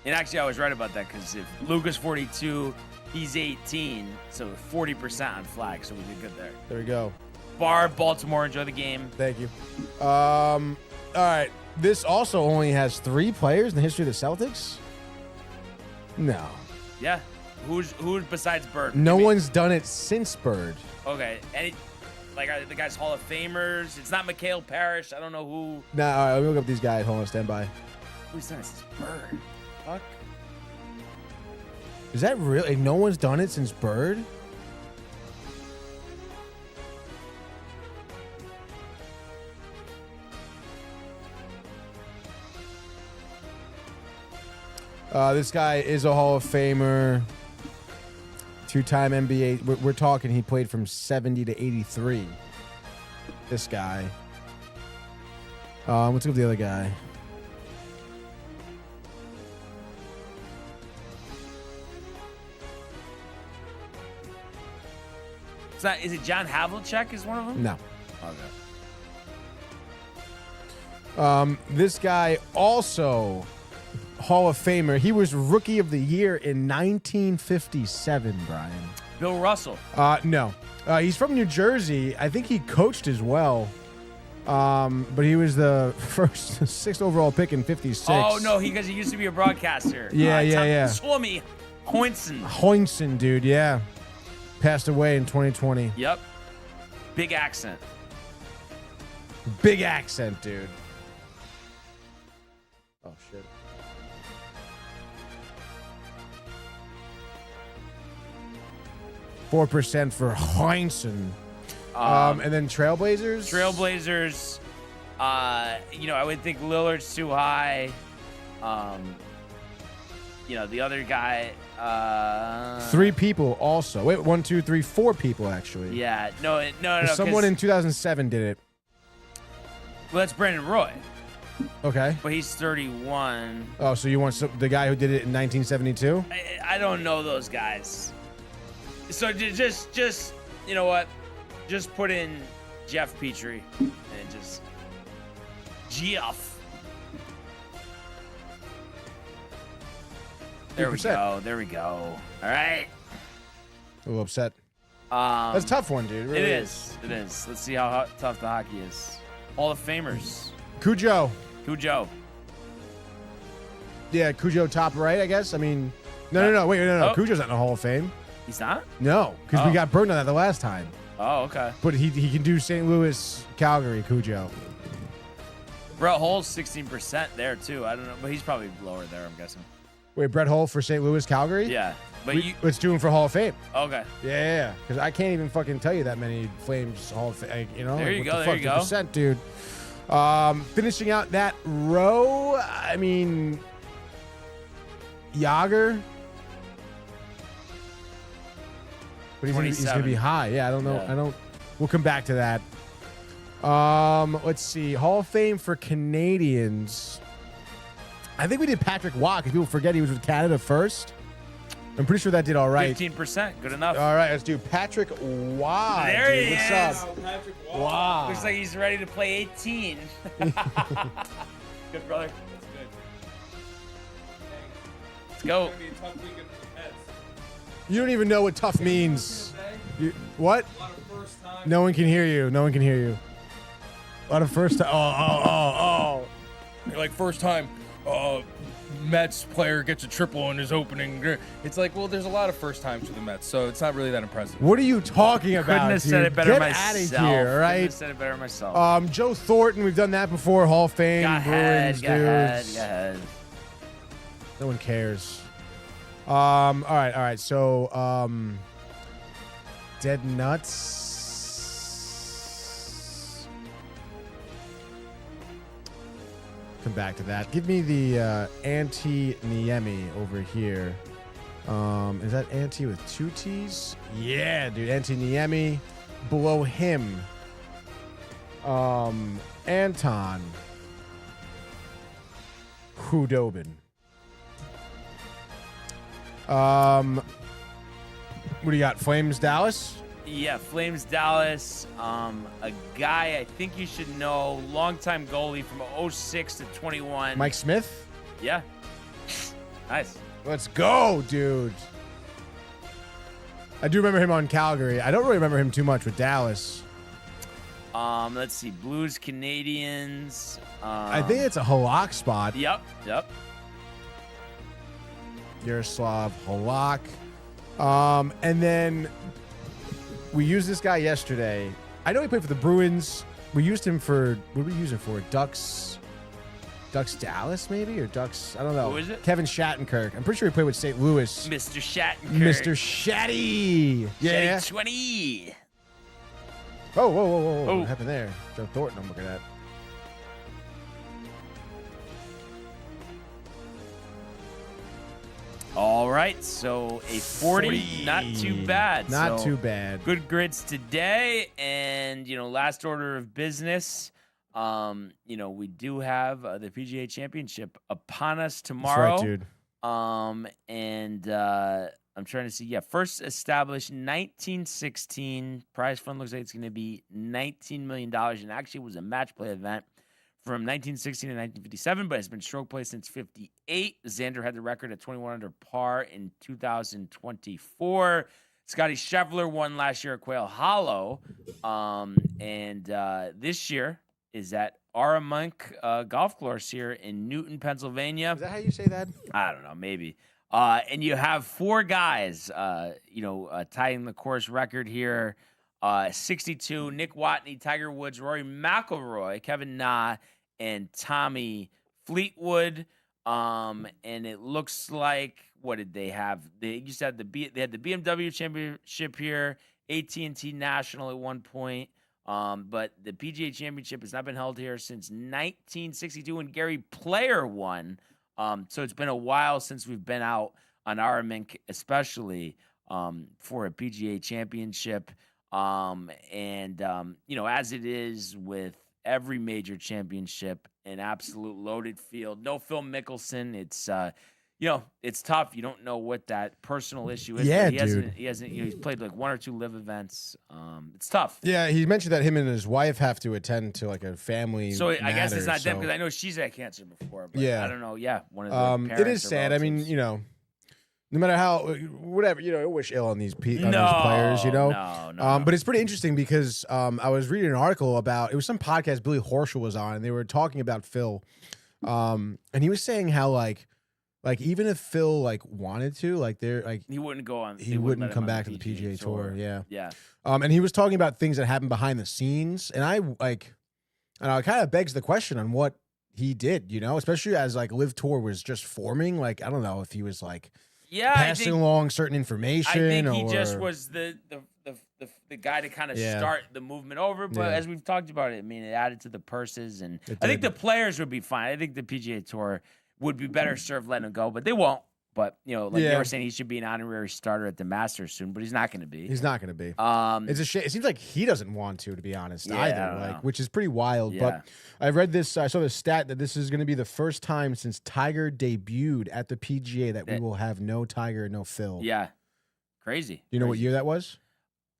D: And actually, I was right about that, because if Lucas 42, he's 18, so 40% on Flag, so we did good there.
E: There we go.
D: Bar, Baltimore, enjoy the game.
E: Thank you. All right. This also only has 3 players in the history of the Celtics? No.
D: Yeah. Who's besides Bird?
E: No one's done it since Bird.
D: Okay. Any are the guys Hall of Famers? It's not Mikhail Parrish. I don't know who.
E: Nah, all right, let me look up these guys. Hold on, stand by.
D: Who's done it since Bird? Fuck.
E: Is that real? Like, no one's done it since Bird? This guy is a Hall of Famer. Two-time NBA. We're talking he played from 70 to 83. This guy. Let's look at the other guy.
D: Is it John Havlicek is one of them?
E: No.
D: Okay.
E: This guy also Hall of Famer. He was Rookie of the Year in 1957, Brian.
D: Bill Russell.
E: No. He's from New Jersey. I think he coached as well. But he was the first sixth overall pick in 56.
D: Oh, no, because he used to be a broadcaster.
E: Yeah.
D: Swami Hoinson.
E: Hoinson, dude, yeah. Passed away in 2020.
D: Yep. Big accent.
E: Big accent, dude. Oh, shit. %4 for Hoinson. And then Trailblazers?
D: Trailblazers. I would think Lillard's too high. The other guy.
E: 3 people also. Wait, 1, 2, 3, 4 people actually.
D: Yeah. No.
E: Someone in 2007 did it.
D: Well, that's Brandon Roy.
E: Okay.
D: But he's 31.
E: Oh, so you want the guy who did it in 1972?
D: I don't know those guys. So just you know what? Just put in Jeff Petrie and just Jeff. There we go. There we go. All right.
E: A little upset. That's a tough one, dude. It really
D: is. It is. Let's see how tough the hockey is. Hall of Famers.
E: Cujo. Yeah, Cujo top right, I guess. I mean, no. Wait, no. Cujo's not in the Hall of Fame.
D: He's not?
E: No, because we got burned on that the last time.
D: Oh, okay.
E: But he can do St. Louis, Calgary, Cujo.
D: Brett Hull's 16% there, too. I don't know, but he's probably lower there, I'm guessing.
E: Wait, Brett Hull for St. Louis, Calgary?
D: Yeah. But
E: let's do him for Hall of Fame.
D: Okay.
E: Yeah. Because I can't even fucking tell you that many Flames Hall of Fame.
D: There you go.
E: Percent, dude. Finishing out that row, I mean, Yager. But he's going to be high. Yeah, I don't know.
D: Yeah.
E: We'll come back to that. Let's see. Hall of Fame for Canadians. I think we did Patrick Waugh because people forget he was with Canada first. I'm pretty sure that did all right.
D: 15%. Good enough.
E: All right, let's do Patrick Waugh.
D: There he is.
E: What's up?
D: Patrick Waugh. Looks like he's ready to play 18. Good, brother. That's good. Let's go.
E: You don't even know what tough means. What?
H: A lot of first time.
E: No one can hear you. A lot of first time. Oh.
H: You're like, first time Mets player gets a triple in his opening. It's like, well, there's a lot of first times for the Mets, so it's not really that impressive.
E: What are you talking about,
D: Couldn't have said it better
E: Get
D: myself.
E: out of here, all right?
D: Couldn't have said it better myself.
E: Joe Thornton, we've done that before. Hall of Fame.
D: Go ahead.
E: No one cares. All right. So, Dead Nuts. Come back to that. Give me the Antti Niemi over here. Is that Antti with 2 T's? Yeah, dude. Antti Niemi. Below him, Anton Khudobin. What do you got? Flames Dallas?
D: Yeah, Flames Dallas. A guy I think you should know, longtime goalie from 06 to 21.
E: Mike Smith?
D: Yeah. Nice.
E: Let's go, dude. I do remember him on Calgary. I don't really remember him too much with Dallas.
D: Let's see. Blues, Canadians.
E: I think it's a Halak spot.
D: Yep.
E: Yaroslav Halak. And then we used this guy yesterday. I know he played for the Bruins. We used him for, what did we use him for? Ducks Dallas, maybe? Or Ducks, I don't know.
D: Who is it?
E: Kevin Shattenkirk. I'm pretty sure he played with St. Louis.
D: Mr. Shattenkirk.
E: Mr. Shatty. Yeah.
D: Shatty 20.
E: Whoa. What happened there? Joe Thornton I'm looking at.
D: All right, so a 40, not too bad.
E: Not
D: So
E: too bad.
D: Good grades today, and last order of business. We do have the PGA Championship upon us tomorrow.
E: That's right, dude.
D: And I'm trying to see. Yeah, first established 1916. Prize fund looks like it's going to be $19 million, and actually was a match play event from 1916 to 1957, but has been stroke play since 58. Xander had the record at 21 under par in 2024. Scotty Scheffler won last year at Quail Hollow. And this year is at Aramunk Golf Course here in Newton, Pennsylvania.
E: Is that how you say that?
D: I don't know, maybe. And you have four guys, tying the course record here. 62, Nick Watney, Tiger Woods, Rory McIlroy, Kevin Na, and Tommy Fleetwood. And it looks like, what did they have? They used to have they had the BMW Championship here, AT&T National at one point. But the PGA Championship has not been held here since 1962 when Gary Player won. So it's been a while since we've been out on Aramink, especially for a PGA Championship. As it is with every major championship, an absolute loaded field. No Phil Mickelson. It's it's tough. You don't know what that personal issue is.
E: Yeah,
D: he hasn't. He's played like one or two live events. It's tough.
E: Yeah, he mentioned that him and his wife have to attend to like a family.
D: So I guess it's not
E: so.
D: them because I know she's had cancer before. But
E: Yeah.
D: I don't know. Yeah, one of the parents.
E: It is sad. I mean, no matter how, whatever, I wish ill on these these players,
D: No.
E: But it's pretty interesting because I was reading an article about, it was some podcast Billy Horschel was on, and they were talking about Phil. And he was saying how like even if Phil wanted to,
D: he wouldn't go on.
E: he wouldn't come back to the PGA Tour. Yeah.
D: Yeah.
E: And he was talking about things that happened behind the scenes, and it kind of begs the question on what he did, especially as Live Tour was just forming. I don't know if he was passing along certain information.
D: I think he just was the guy to kind of start the movement over. But as we've talked about it, I mean, it added to the purses, and I think the players would be fine. I think the PGA Tour would be better served letting him go, but they won't. But they were saying, he should be an honorary starter at the Masters soon, but he's not going to be.
E: He's not going to be. It's a shame. It seems like he doesn't want to be honest,
D: Yeah, I
E: either.
D: don't know.
E: Which is pretty wild.
D: Yeah.
E: But I read this. I saw the stat that this is going to be the first time since Tiger debuted at the PGA that we will have no Tiger, no Phil.
D: Yeah, crazy.
E: You know what year that was?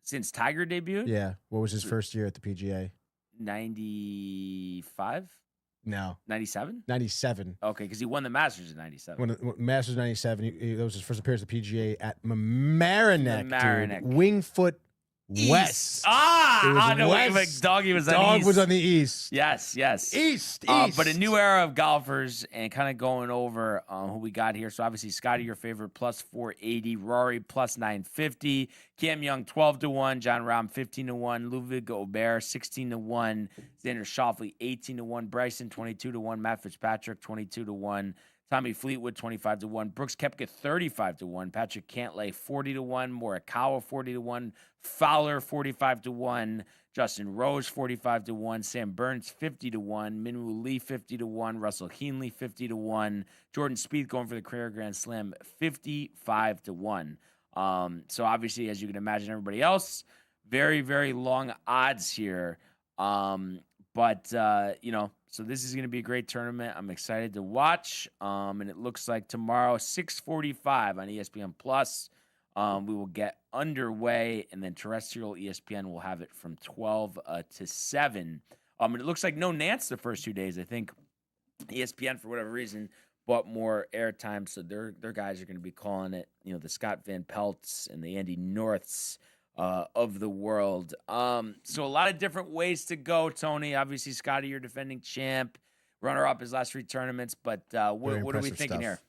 D: Since Tiger debuted?
E: Yeah. What was his first year at the PGA?
D: 95?
E: No.
D: 97?
E: 97.
D: Okay, because he won the Masters in 97.
E: When Masters 97, that was his first appearance at the PGA at Mamaroneck. Dude. Wingfoot West.
D: Doggy was on the
E: Dog
D: east.
E: was on the east.
D: Yes.
E: East.
D: But a new era of golfers, and kind of going over who we got here. So obviously Scotty, your favorite, plus 480. Rory, plus 950. Cam Young, 12-1. John Rahm, 15-1. Ludwig Aubert, 16-1. Xander Schauffele, 18-1. Bryson, 22-1. Matt Fitzpatrick, 22-1. Tommy Fleetwood, 25-1. Brooks Koepka, 35-1. Patrick Cantlay, 40-1. Morikawa, 40-1. Fowler, 45-1. Justin Rose, 45-1. Sam Burns, 50-1. Minwoo Lee, 50-1. Russell Henley, 50-1. Jordan Spieth going for the career Grand Slam, 55-1. So obviously, as you can imagine, everybody else, very, very long odds here. So this is going to be a great tournament. I'm excited to watch. And it looks like tomorrow, 6:45 on ESPN Plus, we will get underway, and then terrestrial ESPN will have it from 12 to 7. And it looks like no Nance the first 2 days. I think ESPN, for whatever reason, bought more airtime, so their guys are going to be calling it, the Scott Van Pelts and the Andy Norths of the world. So a lot of different ways to go, Tony. Obviously, Scotty, you're defending champ, runner-up his last 3 tournaments, but what are we thinking here?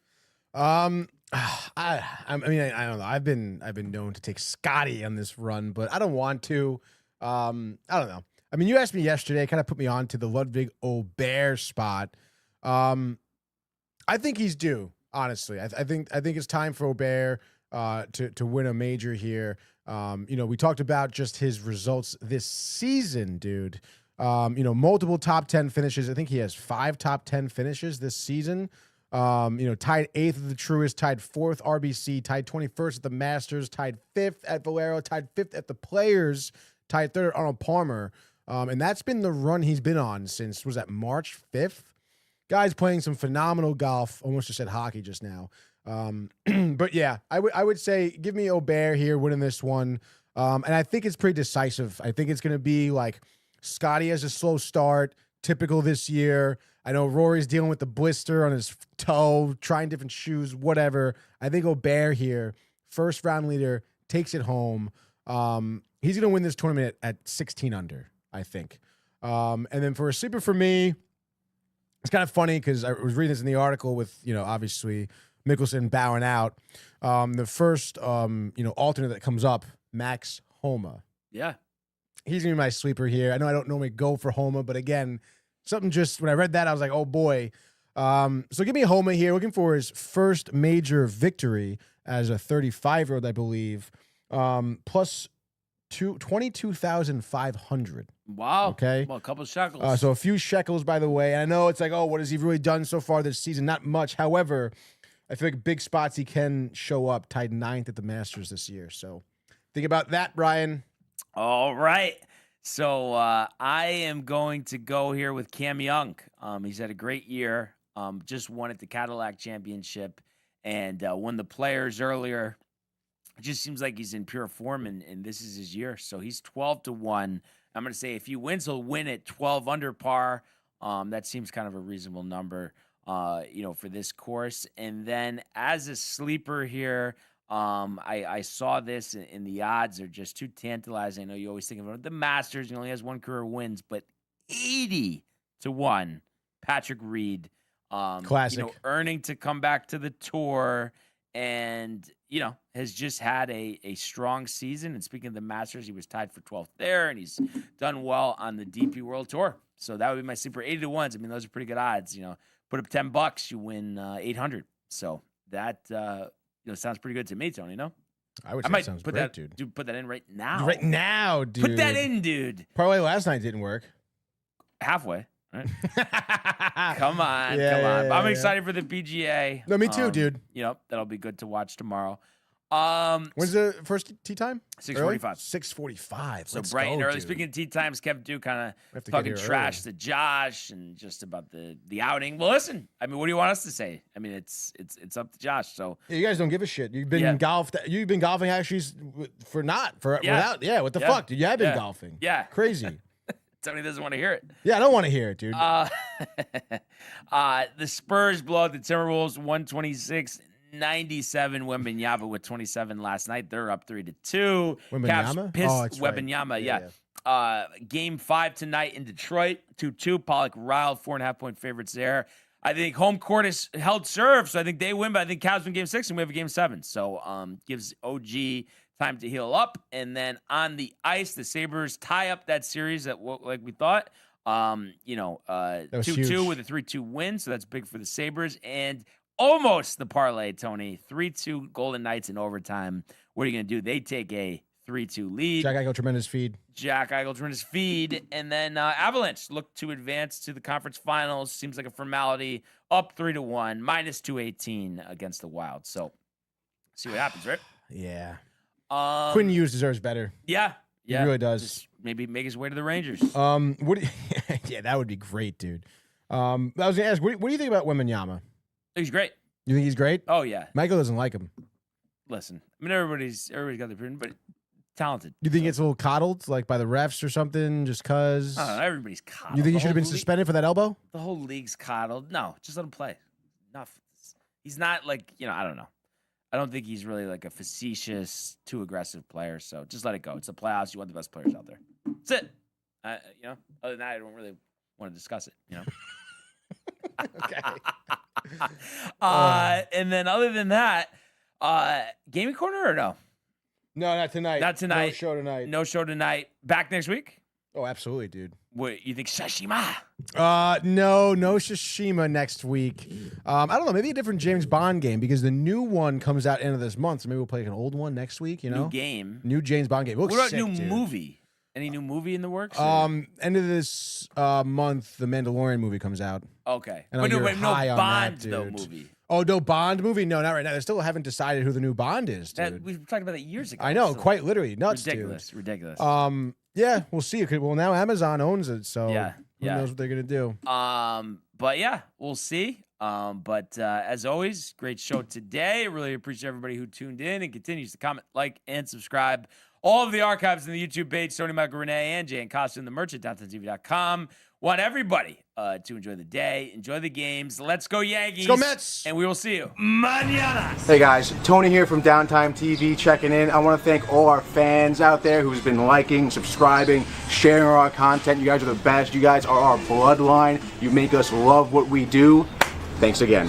E: I mean, I don't know. I've been known to take Scotty on this run, but I don't want to. I don't know. I mean, you asked me yesterday, kind of put me on to the Ludwig Aubert spot. I think he's due. Honestly, I think it's time for Aubert to win a major here. We talked about just his results this season, dude. Multiple top 10 finishes. I think he has 5 top 10 finishes this season. Tied 8th at the Truist, tied 4th RBC, tied 21st at the Masters, tied 5th at Valero, tied 5th at the Players, tied 3rd at Arnold Palmer. And that's been the run he's been on since, was that March 5th? Guy's playing some phenomenal golf. Almost just said hockey just now. But yeah, I would say give me Aubert here winning this one. And I think it's pretty decisive. I think it's going to be like Scotty has a slow start, typical this year. I know Rory's dealing with the blister on his toe, trying different shoes, whatever. I think Aubert here, first round leader, takes it home. He's going to win this tournament at 16 under, I think. And then for a sleeper for me, it's kind of funny because I was reading this in the article with, obviously Mickelson bowing out. The first, alternate that comes up, Max Homa.
D: Yeah.
E: He's going to be my sleeper here. I know I don't normally go for Homa, but again, something just, when I read that, I was like, oh boy. So give me Homa here, looking for his first major victory as a 35-year-old, I believe, plus 22,500.
D: Wow.
E: Okay.
D: Well, a couple of shekels.
E: So a few shekels, by the way. And I know it's like, oh, what has he really done so far this season? Not much. However, I feel like big spots he can show up, tied 9th at the Masters this year. So think about that, Brian.
D: All right. So I am going to go here with Cam Young. He's had a great year. Just won at the Cadillac Championship and won the Players earlier. It just seems like he's in pure form, and this is his year. So he's 12-1. I'm going to say if he wins, he'll win at 12 under par. That seems kind of a reasonable number, for this course. And then as a sleeper here, I saw this, and the odds are just too tantalizing. I know you always think about the Masters. He only has 1 career wins, but 80-1, Patrick Reed.
E: Classic.
D: Earning to come back to the tour and, has just had a strong season. And speaking of the Masters, he was tied for 12th there, and he's done well on the DP World Tour. So that would be my sleeper. 80-1s. I mean, those are pretty good odds. Put up $10, you win 800. So that sounds pretty good to me, Tony. No,
E: I would say
D: might
E: it sounds
D: put
E: great,
D: that,
E: dude.
D: Put that in right now.
E: Right now, dude.
D: Put that in, dude.
E: Probably last night didn't work.
D: Halfway. Right? Come on. I'm excited for the PGA.
E: No, me too, dude.
D: That'll be good to watch tomorrow.
E: When's the first tee time?
D: 6:45.
E: 6:45.
D: So bright and early. Speaking of tee times, Kev Duke kind of talking trash to Josh and just about the outing. Well, listen. I mean, what do you want us to say? I mean, it's up to Josh. So
E: yeah, you guys don't give a shit. You've been You've been golfing actually without. Yeah. What the fuck, dude? You have been golfing.
D: Yeah.
E: Crazy.
D: Tony doesn't want to hear it.
E: Yeah, I don't want to hear it, dude.
D: The Spurs blow out the Timberwolves 126-97. Wembanyama with 27 last night. They're up 3-2.
E: Wembanyama?
D: Pissed Wembanyama, yeah. Game 5 tonight in Detroit, 2-2. Pollock riled 4.5-point favorites there. I think home court is held serve, so I think they win, but I think Cavs win game 6 and we have a game 7. So gives OG time to heal up. And then on the ice, the Sabres tie up that series like we thought. 2-2 with a 3-2 win. So that's big for the Sabres. And almost the parlay, Tony. 3-2 Golden Knights in overtime. What are you going to do? They take a 3-2 lead.
E: Jack Eichel, tremendous feed.
D: And then Avalanche look to advance to the conference finals. Seems like a formality. Up 3-1, minus 218 against the Wild. So see what happens, right?
E: Yeah. Quinn Hughes deserves better.
D: Yeah.
E: He really does.
D: Just maybe make his way to the Rangers.
E: Yeah, that would be great, dude. I was gonna ask, what do you think about Wembanyama?
D: He's great.
E: You think he's great?
D: Oh yeah.
E: Michael doesn't like him.
D: Listen, I mean everybody's got their opinion, but talented.
E: You think it's a little coddled, like by the refs or something, just cause?
D: I don't know, everybody's coddled.
E: You think he should have been suspended for that elbow?
D: The whole league's coddled. No, just let him play. Enough. He's not like I don't know. I don't think he's really like a facetious, too aggressive player. So just let it go. It's the playoffs. You want the best players out there. That's it. Other than that, I don't really want to discuss it.
E: Okay.
D: And then other than that, gaming corner or no?
E: No, not tonight.
D: Not tonight.
E: No show tonight.
D: No show tonight. Back next week?
E: Oh, absolutely, dude.
D: What, you think Sashima?
E: No Shishima next week. I don't know, maybe a different James Bond game because the new one comes out end of this month, so maybe we'll play like an old one next week, you know?
D: New game.
E: New James Bond game. It looks
D: What about
E: sick,
D: new
E: dude.
D: movie? Any new movie in the works?
E: End of this month, the Mandalorian movie comes out.
D: Okay.
E: And
D: But no
E: you're high on
D: Bond,
E: that,
D: though,
E: dude.
D: movie.
E: Oh, no Bond movie? No, not right now. They still haven't decided who the new Bond is, dude.
D: We've talked about that years ago.
E: I know,
D: So
E: quite literally. Nuts,
D: ridiculous.
E: dude. Yeah, we'll see. Well, now Amazon owns it, so who knows what they're going to do.
D: But yeah, we'll see. But as always, great show today. Really appreciate everybody who tuned in and continues to comment, like, and subscribe. All of the archives in the YouTube page, Tony, Michael, Renee, and Jay and Costa in the merch at DowntimeTV.com. Want everybody to enjoy the day, enjoy the games. Let's go Yankees.
E: Let's go Mets.
D: And we will see you mañana.
B: Hey guys, Tony here from Downtime TV checking in. I want to thank all our fans out there who's been liking, subscribing, sharing our content. You guys are the best. You guys are our bloodline. You make us love what we do. Thanks again.